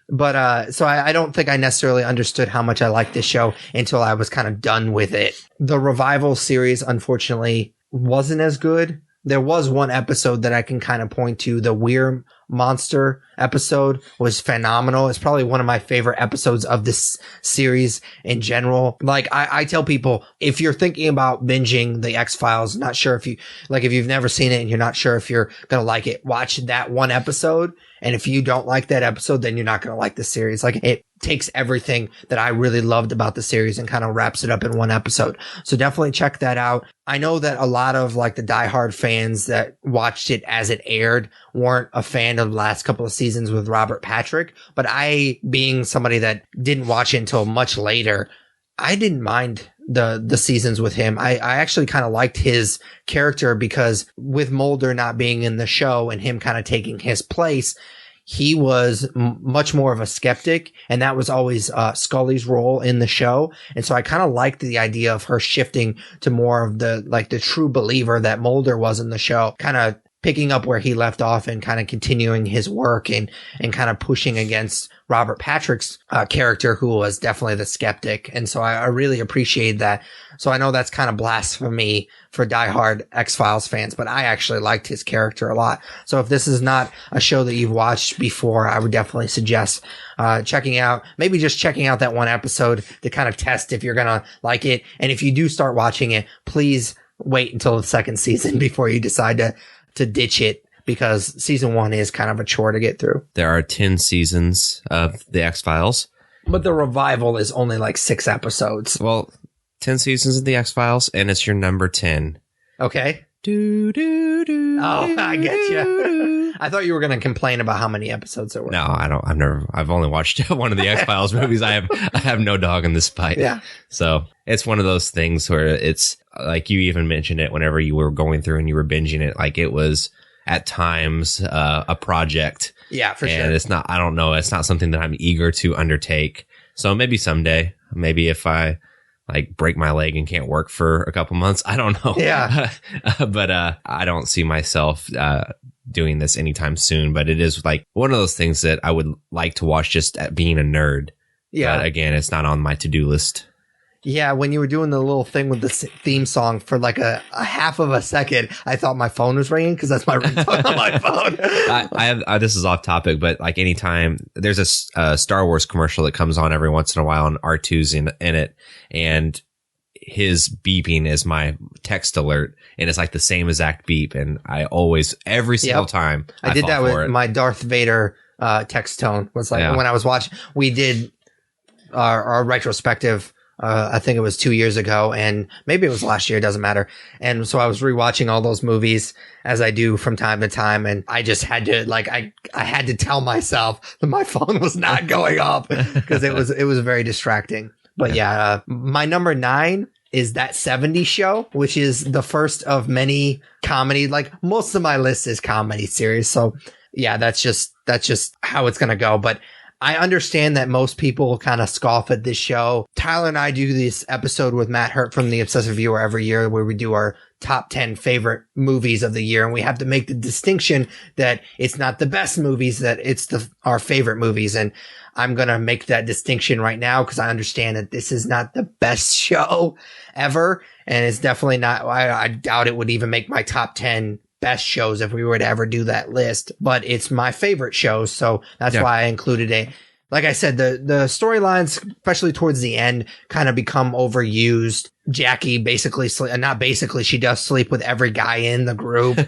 But, so I don't think I necessarily understood how much I liked this show until I was kind of done with it. The revival series, unfortunately, wasn't as good. There was one episode that I can kind of point to. The Weir Monster episode was phenomenal. It's probably one of my favorite episodes of this series in general. Like, I tell people, if you're thinking about binging the X-Files, not sure if you've never seen it and you're not sure if you're going to like it, watch that one episode. And if you don't like that episode, then you're not going to like the series. Like, it takes everything that I really loved about the series and kind of wraps it up in one episode. So definitely check that out. I know that a lot of like the diehard fans that watched it as it aired weren't a fan of the last couple of seasons with Robert Patrick, but I, being somebody that didn't watch it until much later, I didn't mind the seasons with him. I actually kind of liked his character, because with Mulder not being in the show and him kind of taking his place, he was much more of a skeptic, and that was always Scully's role in the show. And so I kind of liked the idea of her shifting to more of the true believer that Mulder was in the show, kind of picking up where he left off and kind of continuing his work and kind of pushing against Robert Patrick's character, who was definitely the skeptic. And so I really appreciate that. So I know that's kind of blasphemy for diehard X-Files fans, but I actually liked his character a lot. So if this is not a show that you've watched before, I would definitely suggest checking out that one episode to kind of test if you're going to like it. And if you do start watching it, please wait until the second season before you decide to ditch it, because season 1 is kind of a chore to get through. There are 10 seasons of the X-Files. But the revival is only like 6 episodes. Well, 10 seasons of the X-Files, and it's your number 10. Okay. Oh, I get you. I thought you were going to complain about how many episodes there were. No, I don't. I've only watched one of the X-Files movies. I have no dog in this fight. Yeah. So it's one of those things where it's like, you even mentioned it whenever you were going through and you were binging it. Like, it was at times a project. Yeah, for sure. And it's not, I don't know, it's not something that I'm eager to undertake. So maybe someday, maybe if I like break my leg and can't work for a couple months, I don't know. Yeah. But I don't see myself doing this anytime soon. But it is like one of those things that I would like to watch just at being a nerd. Yeah. But again, it's not on my to-do list. Yeah, when you were doing the little thing with the theme song for like a half of a second, I thought my phone was ringing because that's my ringtone on my phone. I have this is off topic, but like anytime there's a Star Wars commercial that comes on every once in a while, and R2's in it, and his beeping is my text alert, and it's like the same exact beep, and I always every single time I did that with my Darth Vader text tone. Was like when I was watching, we did our retrospective. I think it was 2 years ago, and maybe it was last year. It doesn't matter. And so I was rewatching all those movies, as I do from time to time. And I just had to, like, I had to tell myself that my phone was not going off because it was very distracting. But yeah, my number 9 is That 70s Show, which is the first of many comedy. Like, most of my list is comedy series. So yeah, that's just how it's going to go. But I understand that most people kind of scoff at this show. Tyler and I do this episode with Matt Hurt from The Obsessive Viewer every year, where we do our top 10 favorite movies of the year. And we have to make the distinction that it's not the best movies, that it's our favorite movies. And I'm going to make that distinction right now because I understand that this is not the best show ever. And it's definitely not, I doubt it would even make my top 10 best shows if we were to ever do that list, but it's my favorite shows. So that's why I included it. Like I said, the storylines, especially towards the end, kind of become overused. Jackie basically, she does sleep with every guy in the group.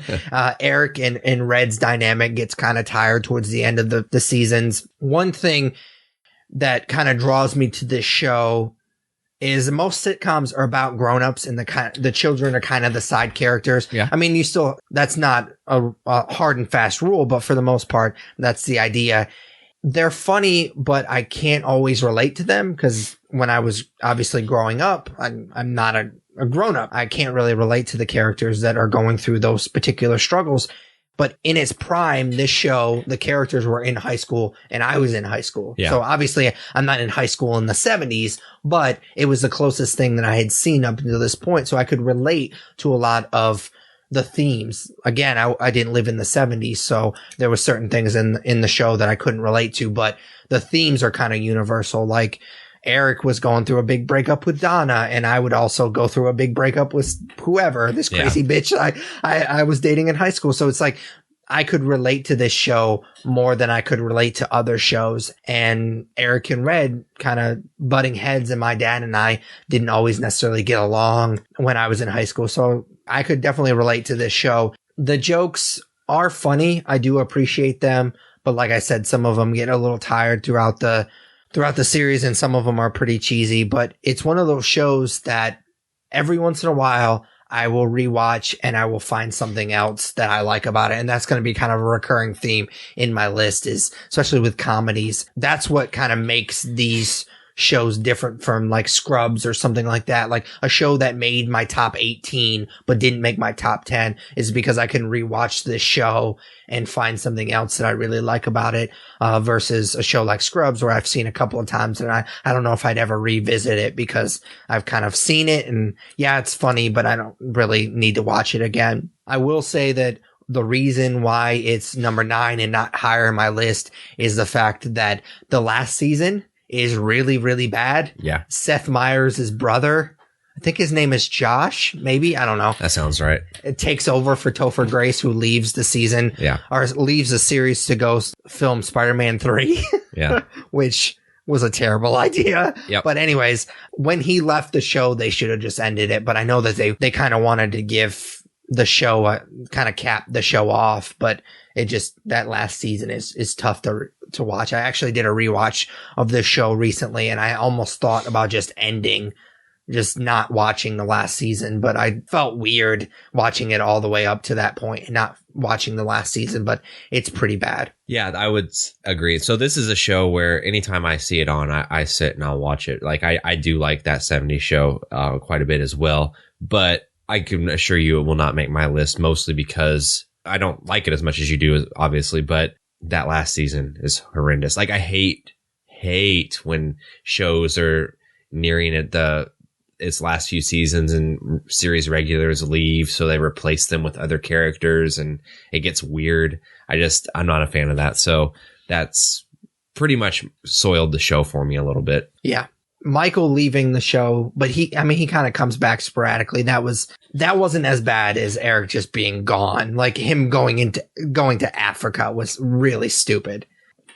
Eric and Red's dynamic gets kind of tired towards the end of the seasons. One thing that kind of draws me to this show is most sitcoms are about grown-ups, and the children are kind of the side characters. Yeah. I mean, that's not a hard and fast rule, but for the most part, that's the idea. They're funny, but I can't always relate to them because when I was obviously growing up, I'm not a grown-up. I can't really relate to the characters that are going through those particular struggles. But in its prime, this show, the characters were in high school and I was in high school. Yeah. So obviously I'm not in high school in the 70s, but it was the closest thing that I had seen up until this point. So I could relate to a lot of the themes. Again, I didn't live in the 70s, so there were certain things in the show that I couldn't relate to, but the themes are kind of universal. Like, Eric was going through a big breakup with Donna, and I would also go through a big breakup with whoever, this crazy bitch I was dating in high school. So it's like, I could relate to this show more than I could relate to other shows. And Eric and Red kind of butting heads, and my dad and I didn't always necessarily get along when I was in high school. So I could definitely relate to this show. The jokes are funny. I do appreciate them. But like I said, some of them get a little tired throughout the series, and some of them are pretty cheesy. But it's one of those shows that every once in a while I will rewatch and I will find something else that I like about it. And that's going to be kind of a recurring theme in my list, is especially with comedies. That's what kind of makes these shows different from like Scrubs or something like that. Like a show that made my top 18 but didn't make my top 10 is because I can rewatch this show and find something else that I really like about it, versus a show like Scrubs where I've seen a couple of times and I don't know if I'd ever revisit it because I've kind of seen it and yeah, it's funny, but I don't really need to watch it again. I will say that The reason why it's number 9 and not higher in my list is the fact that the last season is really, really bad. Yeah. Seth Meyers' brother, I think his name is Josh, maybe. I don't know. That sounds right. It takes over for Topher Grace, who leaves the season or leaves the series to go film Spider-Man 3. Yeah. Which was a terrible idea. Yep. But anyways, when he left the show, they should have just ended it. But I know that they kind of wanted to give the show kind of cap the show off, but it just, that last season is tough to watch. I actually did a rewatch of this show recently, and I almost thought about just not watching the last season, but I felt weird watching it all the way up to that point and not watching the last season, but it's pretty bad. Yeah, I would agree. So this is a show where anytime I see it on, I sit and I'll watch it. Like I do like that 70s show quite a bit as well, but I can assure you it will not make my list, mostly because I don't like it as much as you do, obviously, but that last season is horrendous. Like I hate when shows are nearing its last few seasons and series regulars leave, so they replace them with other characters and it gets weird. I'm not a fan of that. So that's pretty much soiled the show for me a little bit. Yeah. Michael leaving the show, but he kind of comes back sporadically. That wasn't as bad as Eric just being gone. Like him going to Africa was really stupid.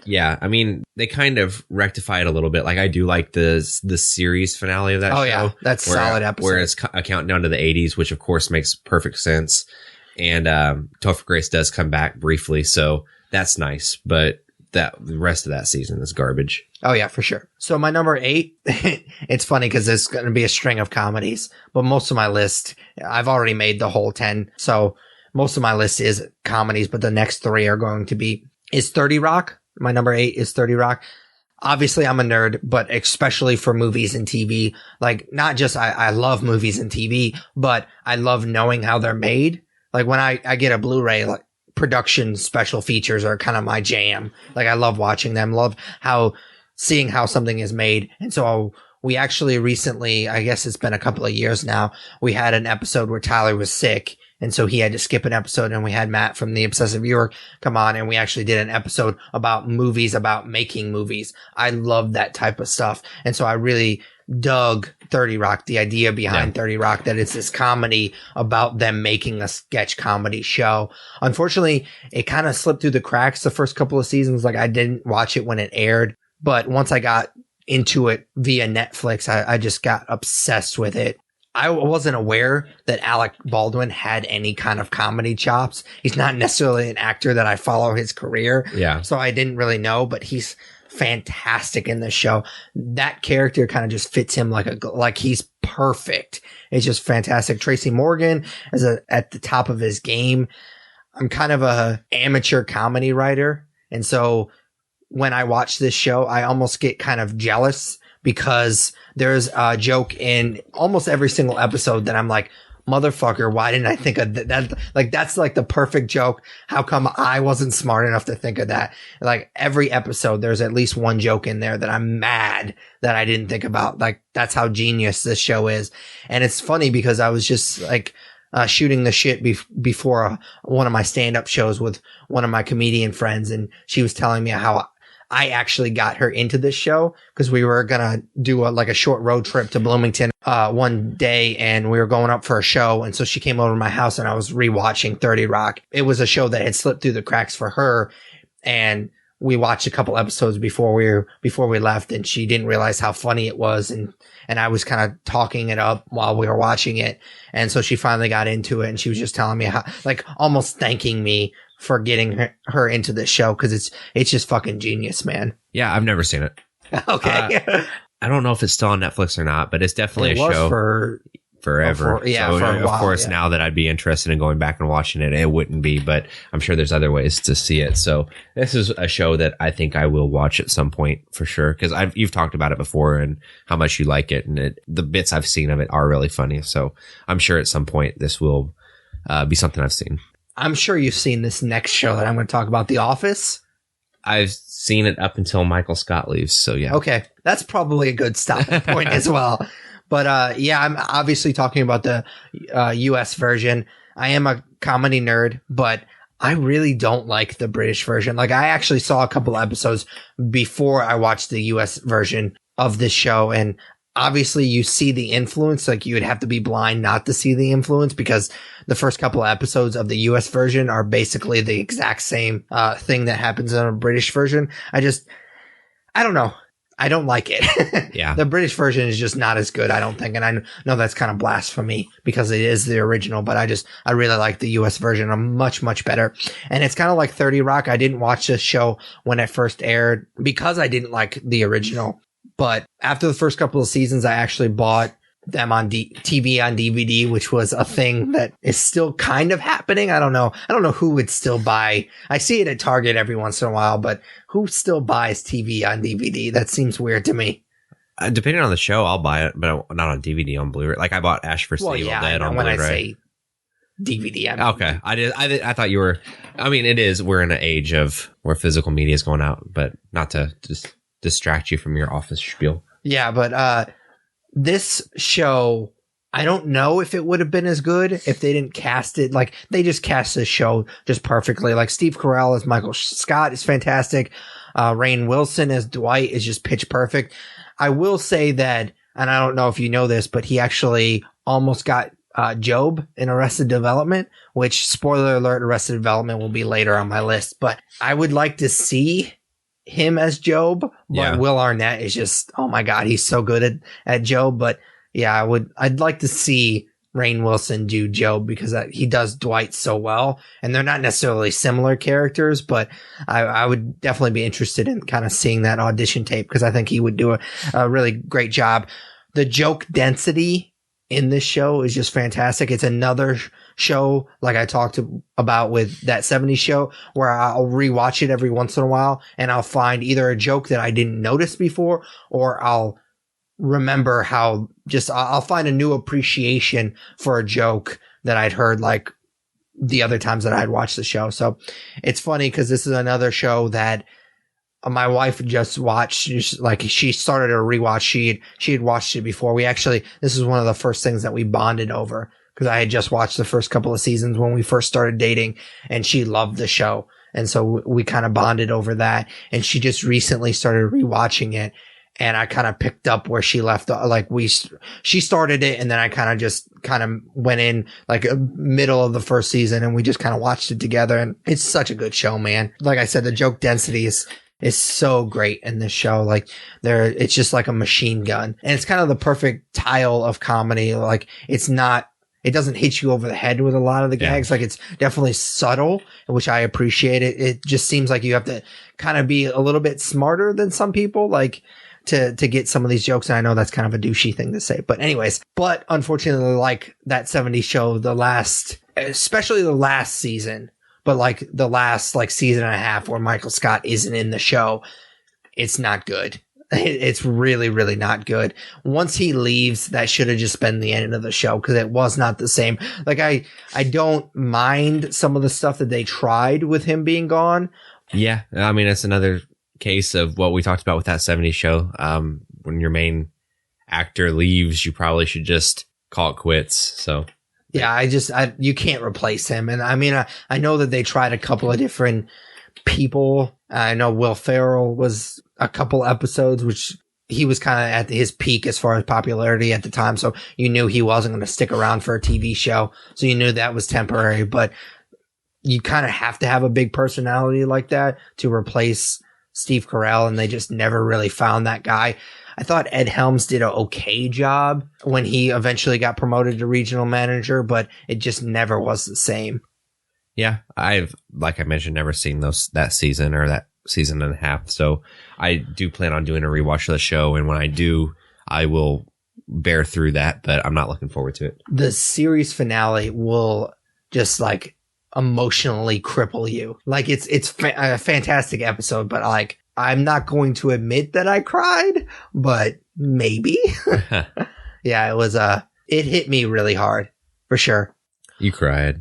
Yeah, I mean, they kind of rectify it a little bit. Like I do like the series finale of that show. Oh yeah, that's a solid episode. Where it's a countdown to the 80s, which of course makes perfect sense. And Topher Grace does come back briefly, so that's nice. But the rest of that season is garbage. Oh yeah, for sure. So my number 8, it's funny because there's going to be a string of comedies, but most of my list, I've already made the whole 10. So most of my list is comedies, but the next 3 are going to be, is 30 Rock. My number 8 is 30 Rock. Obviously I'm a nerd, but especially for movies and TV, like not just I love movies and TV, but I love knowing how they're made. Like when I get a Blu-ray, like production special features are kind of my jam. Like I love watching them, seeing how something is made. And so we actually recently, I guess it's been a couple of years now, we had an episode where Tyler was sick. And so he had to skip an episode, and we had Matt from the Obsessive Viewer come on, and we actually did an episode about movies, about making movies. I love that type of stuff. And so I really dug 30 Rock, the idea behind 30 Rock, that it's this comedy about them making a sketch comedy show. Unfortunately, it kind of slipped through the cracks the first couple of seasons. Like I didn't watch it when it aired, but once I got into it via Netflix, I just got obsessed with it. I wasn't aware that Alec Baldwin had any kind of comedy chops. He's not necessarily an actor that I follow his career. Yeah. So I didn't really know, but he's fantastic in this show. That character kind of just fits him like he's perfect. It's just fantastic. Tracy Morgan is at the top of his game. I'm kind of a amateur comedy writer. And so when I watch this show, I almost get kind of jealous because there's a joke in almost every single episode that I'm like, motherfucker, why didn't I think of that? Like, that's like the perfect joke. How come I wasn't smart enough to think of that? Like every episode, there's at least one joke in there that I'm mad that I didn't think about. Like that's how genius this show is. And it's funny because I was just like, shooting the shit before one of my stand-up shows with one of my comedian friends. And she was telling me how I actually got her into this show because we were going to do a short road trip to Bloomington one day, and we were going up for a show. And so she came over to my house and I was rewatching 30 Rock. It was a show that had slipped through the cracks for her. And we watched a couple episodes before we left, and she didn't realize how funny it was. And I was kind of talking it up while we were watching it. And so she finally got into it, and she was just telling me how, like, almost thanking me for getting her into this show, because it's just fucking genius, man. Yeah, I've never seen it. Okay. I don't know if it's still on Netflix or not, but it's definitely a show for forever. For a while, of course, now that I'd be interested in going back and watching it, it wouldn't be, but I'm sure there's other ways to see it. So this is a show that I think I will watch at some point for sure, because you've talked about it before and how much you like it, and the bits I've seen of it are really funny. So I'm sure at some point this will be something I've seen. I'm sure you've seen this next show that I'm going to talk about, The Office. I've seen it up until Michael Scott leaves, so yeah. Okay, that's probably a good stopping point as well. But yeah, I'm obviously talking about the U.S. version. I am a comedy nerd, but I really don't like the British version. Like, I actually saw a couple episodes before I watched the US version of this show, and obviously you see the influence. Like, you would have to be blind not to see the influence, because the first couple of episodes of the US version are basically the exact same thing that happens in a British version. I don't know. I don't like it. Yeah. The British version is just not as good, I don't think. And I know that's kind of blasphemy because it is the original, but I really like the US version. I'm much, much better. And it's kind of like 30 Rock. I didn't watch this show when it first aired because I didn't like the original. But after the first couple of seasons, I actually bought them on TV on DVD, which was a thing that is still kind of happening. I don't know who would still buy. I see it at Target every once in a while, but who still buys TV on DVD? That seems weird to me. Depending on the show, I'll buy it, but not on DVD, on Blu-ray. Like, I bought Ash vs. Evil Dead on Blu-ray. When I say DVD, I mean, okay. I thought you were. I mean, it is. We're in an age of where physical media is going out, but not to just distract you from your office spiel. Yeah, but this show, I don't know if it would have been as good if they didn't cast it. Like, they just cast this show just perfectly. Like, Steve Carell as Michael Scott is fantastic. Rainn Wilson as Dwight is just pitch perfect. I will say that, and I don't know if you know this, but he actually almost got Job in Arrested Development, which, spoiler alert, Arrested Development will be later on my list. But I would like to see him as Job, but Yeah. Will Arnett is just, oh my God, he's so good at Job. But yeah, I'd like to see Rainn Wilson do Job, because he does Dwight so well, and they're not necessarily similar characters, but I would definitely be interested in kind of seeing that audition tape, because I think he would do a really great job. The joke density in this show is just fantastic. It's another show, like I talked about with that 70s show, where I'll rewatch it every once in a while, and I'll find either a joke that I didn't notice before, or I'll remember how I'll find a new appreciation for a joke that I'd heard like the other times that I'd watched the show. So it's funny because this is another show that my wife just watched. Like, she started a rewatch. She had watched it before. This is one of the first things that we bonded over, because I had just watched the first couple of seasons when we first started dating, and she loved the show. And so we kind of bonded over that. And she just recently started rewatching it. And I kind of picked up where she left. Like, she started it, and then I kind of went in like middle of the first season, and we just kind of watched it together. And it's such a good show, man. Like I said, the joke density is so great in this show. Like, it's just like a machine gun, and it's kind of the perfect tile of comedy. Like, it doesn't hit you over the head with a lot of the gags. Like, it's definitely subtle, which I appreciate. It just seems like you have to kind of be a little bit smarter than some people, like, to get some of these jokes. And I know that's kind of a douchey thing to say, but unfortunately, like that 70s show, especially the last season, but like the last like season and a half where Michael Scott isn't in the show, it's not good. It's really, really not good. Once he leaves, that should have just been the end of the show, because it was not the same. Like, I don't mind some of the stuff that they tried with him being gone. Yeah. I mean, it's another case of what we talked about with that 70s show. When your main actor leaves, you probably should just call it quits. So yeah, you can't replace him. And I mean, I know that they tried a couple of different people. I know Will Ferrell was a couple episodes, which he was kind of at his peak as far as popularity at the time. So you knew he wasn't going to stick around for a TV show. So you knew that was temporary, but you kind of have to have a big personality like that to replace Steve Carell, and they just never really found that guy. I thought Ed Helms did an okay job when he eventually got promoted to regional manager, but it just never was the same. Yeah, I've, like I mentioned, never seen that season or that season and a half. So I do plan on doing a rewatch of the show, and when I do, I will bear through that, but I'm not looking forward to it. The series finale will just like emotionally cripple you. Like, it's a fantastic episode, but like, I'm not going to admit that I cried, but maybe. Yeah, it hit me really hard, for sure. You cried.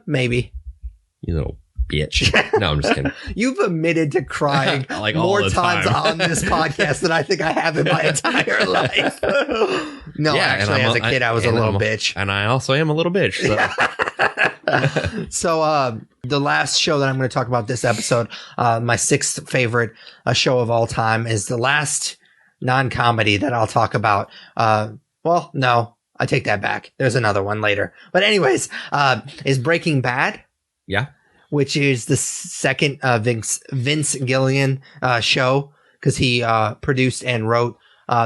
Maybe. You little bitch. No, I'm just kidding. You've admitted to crying Like all more the times time. on this podcast than I think I have in my entire life. No, Yeah, actually, as a kid, I was a little bitch. And I also am a little bitch. So. So, the last show that I'm going to talk about this episode, my sixth favorite show of all time, is the last non-comedy that I'll talk about. Well, no, I take that back. There's another one later. But anyways, is Breaking Bad. Yeah. Which is the second Vince Gilligan show, because he produced and wrote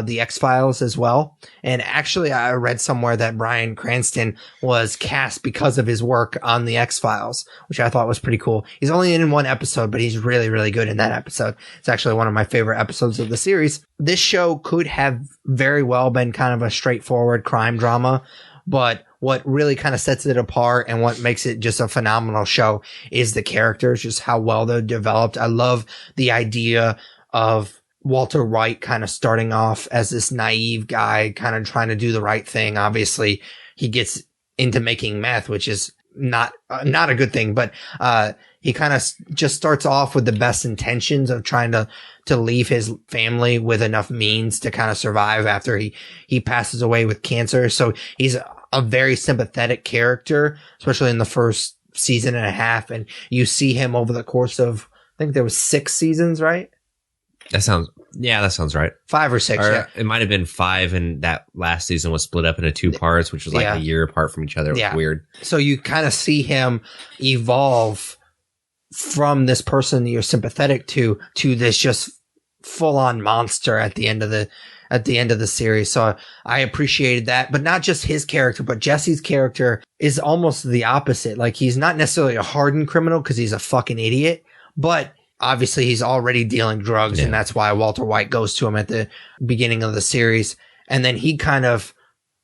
the X-Files as well. And actually, I read somewhere that Bryan Cranston was cast because of his work on the X-Files, which I thought was pretty cool. He's only in one episode, but he's really, really good in that episode. It's actually one of my favorite episodes of the series. This show could have very well been kind of a straightforward crime drama, but what really kind of sets it apart and what makes it just a phenomenal show is the characters, just how well they're developed. I love the idea of Walter White kind of starting off as this naive guy, kind of trying to do the right thing. Obviously, he gets into making meth, which is not a good thing, but he kind of just starts off with the best intentions of trying to leave his family with enough means to kind of survive after he passes away with cancer. So he's a very sympathetic character, especially in the first season and a half. And you see him over the course of, I think there was 6 seasons, right? That sounds right. 5 or 6. Or yeah. it might have been 5, and that last season was split up into 2 parts, which was like a year apart from each other. It was weird. So you kind of see him evolve from this person you're sympathetic to this just full on monster at the end of the series. So I appreciated that, but not just his character, but Jesse's character is almost the opposite. Like, he's not necessarily a hardened criminal because he's a fucking idiot, but obviously he's already dealing drugs. And that's why Walter White goes to him at the beginning of the series. And then he kind of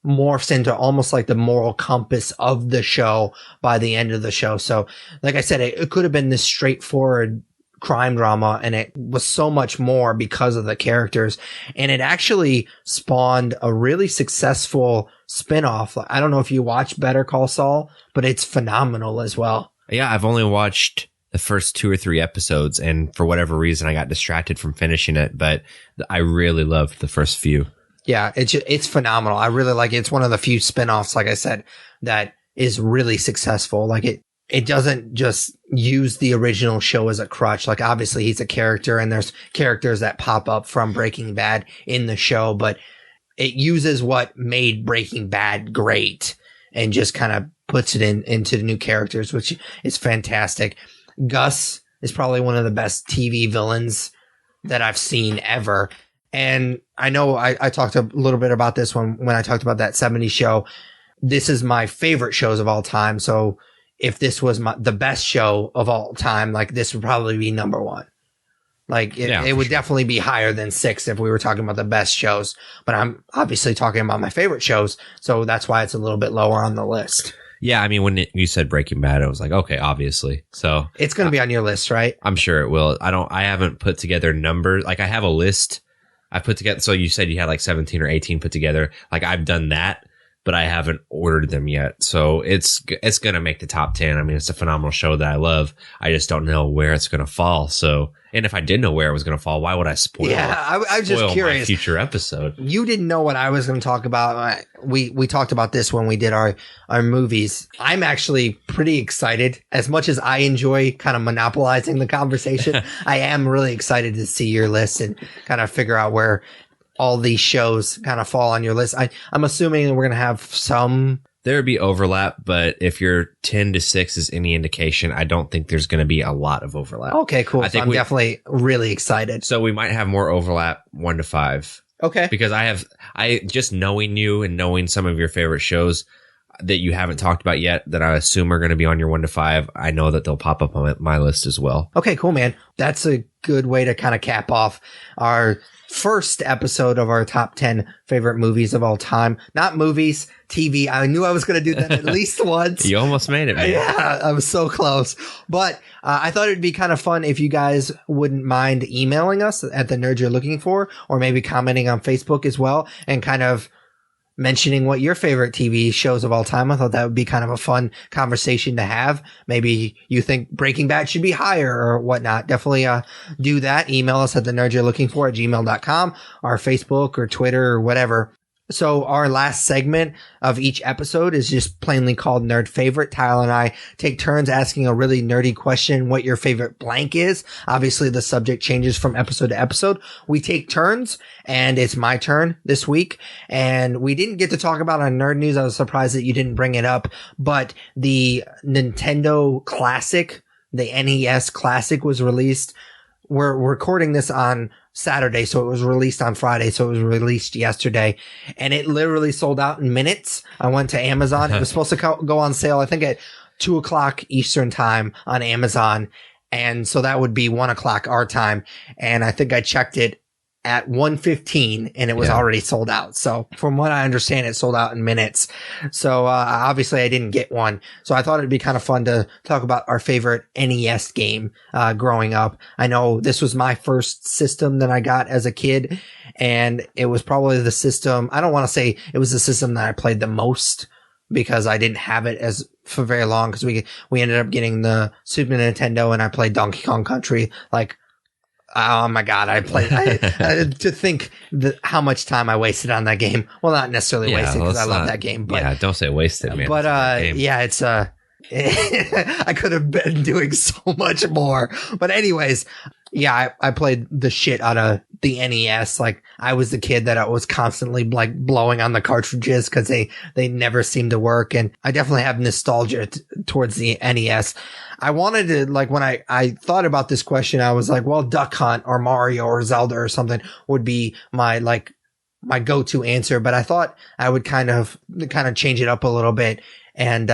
morphs into almost like the moral compass of the show by the end of the show. So like I said, it could have been this straightforward crime drama, and it was so much more because of the characters. And it actually spawned a really successful spinoff. I don't know if you watch Better Call Saul, but it's phenomenal as well. Yeah, I've only watched the first 2 or 3 episodes, and for whatever reason I got distracted from finishing it, but I really loved the first few. Yeah, it's phenomenal. I really like it. It's one of the few spinoffs, like I said, that is really successful. Like, it doesn't just use the original show as a crutch. Like, obviously he's a character and there's characters that pop up from Breaking Bad in the show, but it uses what made Breaking Bad great and just kind of puts it into the new characters, which is fantastic. Gus is probably one of the best TV villains that I've seen ever. And I know I talked a little bit about this when I talked about that 70s show. This is my favorite shows of all time. So if this was the best show of all time, like, this would probably be number 1. Like, it would definitely be higher than 6 if we were talking about the best shows. But I'm obviously talking about my favorite shows, so that's why it's a little bit lower on the list. Yeah, I mean, when you said Breaking Bad, I was like, okay, obviously. So it's going to be on your list, right? I'm sure it will. I haven't put together numbers. Like, I have a list I put together. So you said you had like 17 or 18 put together. Like, I've done that, but I haven't ordered them yet. So it's going to make the top 10. I mean, it's a phenomenal show that I love. I just don't know where it's going to fall. So, and if I did know where it was going to fall, why would I spoil it? Yeah, I was just curious. My future episode. You didn't know what I was going to talk about. We talked about this when we did our movies. I'm actually pretty excited. As much as I enjoy kind of monopolizing the conversation, I am really excited to see your list and kind of figure out where all these shows kind of fall on your list. I'm assuming we're going to have some. There would be overlap, but if your 10 to 6 is any indication, I don't think there's going to be a lot of overlap. Okay, cool. I'm definitely really excited. So we might have more overlap 1 to 5. Okay. Because I just knowing you and knowing some of your favorite shows that you haven't talked about yet that I assume are going to be on your 1 to 5, I know that they'll pop up on my list as well. Okay, cool, man. That's a good way to kind of cap off our first episode of our top 10 favorite movies of all time. Not movies, TV. I knew I was going to do that at least once. You almost made it, man. Yeah, I was so close. But I thought it'd be kind of fun if you guys wouldn't mind emailing us at the nerds you're looking for, or maybe commenting on Facebook as well, and kind of mentioning what your favorite TV shows of all time. I thought that would be kind of a fun conversation to have. Maybe you think Breaking Bad should be higher or whatnot. Definitely do that. Email us at thenerdyourlooking4@gmail.com, our Facebook or Twitter or whatever. So our last segment of each episode is just plainly called Nerd Favorite. Tyler and I take turns asking a really nerdy question, what your favorite blank is. Obviously, the subject changes from episode to episode. We take turns, and it's my turn this week. And we didn't get to talk about our nerd news. I was surprised that you didn't bring it up, but the Nintendo Classic, the NES Classic was released. We're recording this on Saturday, so it was released on Friday, so it was released yesterday, and it literally sold out in minutes. I went to Amazon. It was supposed to go on sale, I think, at 2:00 Eastern time on Amazon, and so that would be 1:00 our time, and I think I checked it at 1:15 and it was already sold out. So from what I understand, it sold out in minutes. So obviously I didn't get one. So I thought it'd be kind of fun to talk about our favorite NES game growing up. I know this was my first system that I got as a kid, and it was probably the system, I don't want to say it was the system that I played the most, because I didn't have it for very long, because we ended up getting the Super Nintendo and I played Donkey Kong Country like, oh my God, to think how much time I wasted on that game. Well, not necessarily wasted, because I love that game. But, yeah, don't say wasted, man. But yeah, it's I could have been doing so much more. But anyways, yeah, I played the shit out of the NES. Like, I was the kid that I was constantly like blowing on the cartridges because they never seemed to work. And I definitely have nostalgia towards the NES. I wanted to, like, when I thought about this question, I was like, well, Duck Hunt or Mario or Zelda or something would be my go-to answer. But I thought I would kind of change it up a little bit and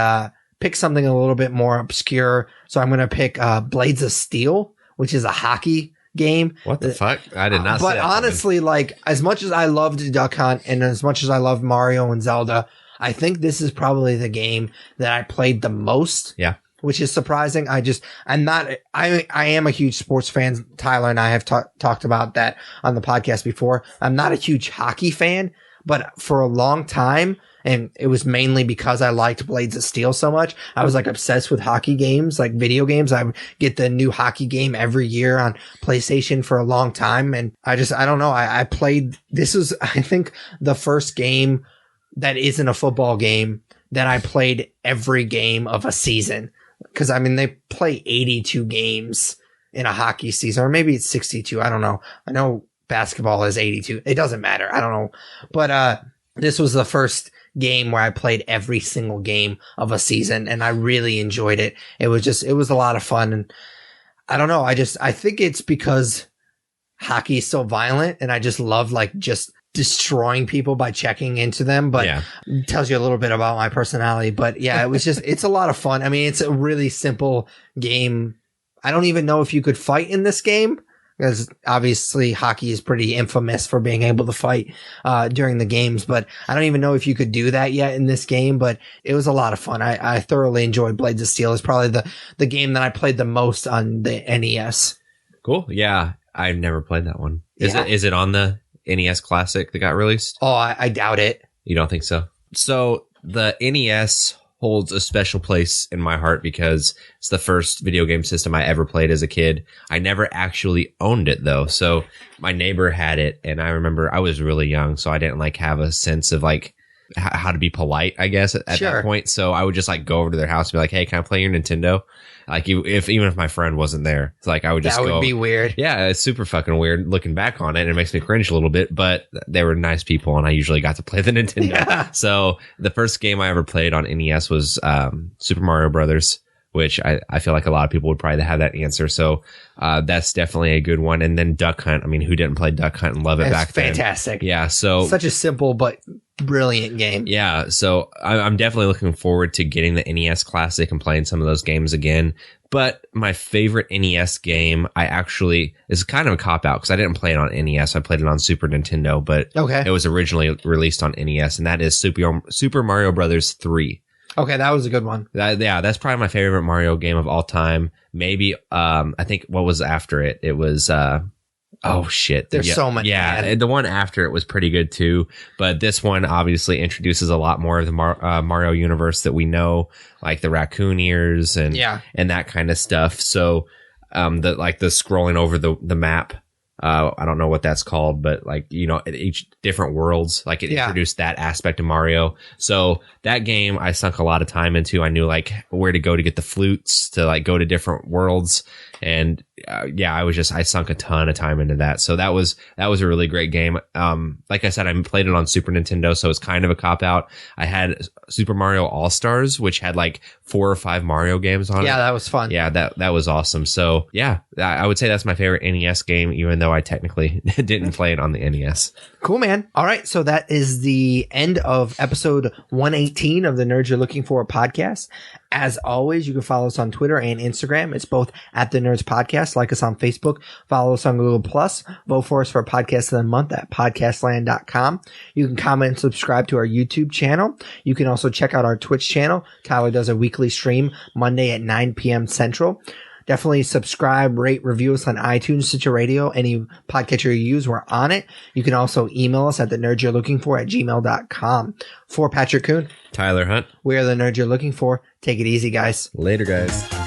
pick something a little bit more obscure. So I'm going to pick Blades of Steel, which is a hockey game. What the fuck? I did not see that. But honestly, like, as much as I loved Duck Hunt and as much as I loved Mario and Zelda, I think this is probably the game that I played the most. Yeah. Which is surprising. I am a huge sports fan. Tyler and I have talked about that on the podcast before. I'm not a huge hockey fan, but for a long time, and it was mainly because I liked Blades of Steel so much, I was like obsessed with hockey games, like video games. I would get the new hockey game every year on PlayStation for a long time. And I don't know. I played, this was, I think, the first game that isn't a football game that I played every game of a season. Because, I mean, they play 82 games in a hockey season, or maybe it's 62. I don't know. I know basketball is 82. It doesn't matter. I don't know. But this was the first game where I played every single game of a season, and I really enjoyed it. It was a lot of fun. And I don't know. I think it's because hockey is so violent, and I just love, like, just destroying people by checking into them, but it tells you a little bit about my personality. But yeah, it's a lot of fun. I mean, it's a really simple game. I don't even know if you could fight in this game, because obviously hockey is pretty infamous for being able to fight during the games, but I don't even know if you could do that yet in this game. But it was a lot of fun. I thoroughly enjoyed Blades of Steel. It's probably the game that I played the most on the NES. Cool. Yeah, I've never played that one. Is it on the NES Classic that got released? Oh, I doubt it. You don't think so? So the NES holds a special place in my heart because it's the first video game system I ever played as a kid. I never actually owned it though. So my neighbor had it, and I remember I was really young, so I didn't like have a sense of like how to be polite, I guess, at that point. So I would just like go over to their house and be like, hey, can I play your Nintendo? Like, even if my friend wasn't there, it's like I would just go. That would be weird. Yeah, it's super fucking weird looking back on it. And it makes me cringe a little bit, but they were nice people, and I usually got to play the Nintendo. Yeah. So the first game I ever played on NES was Super Mario Brothers, which I feel like a lot of people would probably have that answer. So that's definitely a good one. And then Duck Hunt. I mean, who didn't play Duck Hunt and love it back then? Fantastic. Yeah. So such a simple but brilliant game. Yeah. So I'm definitely looking forward to getting the NES Classic and playing some of those games again. But my favorite NES game, is kind of a cop-out because I didn't play it on NES. I played it on Super Nintendo, but it was originally released on NES, and that is Super Mario Brothers 3. Okay, that was a good one. That's probably my favorite Mario game of all time. Maybe, I think what was after it? It was Oh shit. There's so many. Yeah. Man. The one after it was pretty good too. But this one obviously introduces a lot more of the Mario universe that we know, like the raccoon ears and that kind of stuff. So, the scrolling over the map. I don't know what that's called, but like, you know, each different worlds, like it introduced that aspect of Mario. So that game I sunk a lot of time into. I knew like where to go to get the flutes, to like go to different worlds. And I sunk a ton of time into that. So that was a really great game. Like I said, I played it on Super Nintendo, so it's kind of a cop out. I had Super Mario All-Stars, which had like 4 or 5 Mario games on it. Yeah, that was fun. Yeah, that was awesome. So yeah, I would say that's my favorite NES game, even though I technically didn't play it on the NES. Cool, man. All right. So that is the end of episode 118 of the Nerds You're Looking For podcast. As always, you can follow us on Twitter and Instagram. It's both at the Nerds Podcast. Like us on Facebook. Follow us on Google Plus. Vote for us for Podcast of the Month at podcastland.com. You can comment and subscribe to our YouTube channel. You can also check out our Twitch channel. Tyler does a weekly stream Monday at 9 p.m. Central. Definitely subscribe, rate, review us on iTunes, Stitcher Radio, any podcatcher you use, we're on it. You can also email us at thenerdsyou'relooking4@gmail.com. For Patrick Kuhn, Tyler Hunt. we are the Nerds You're Looking For. Take it easy, guys. Later, guys.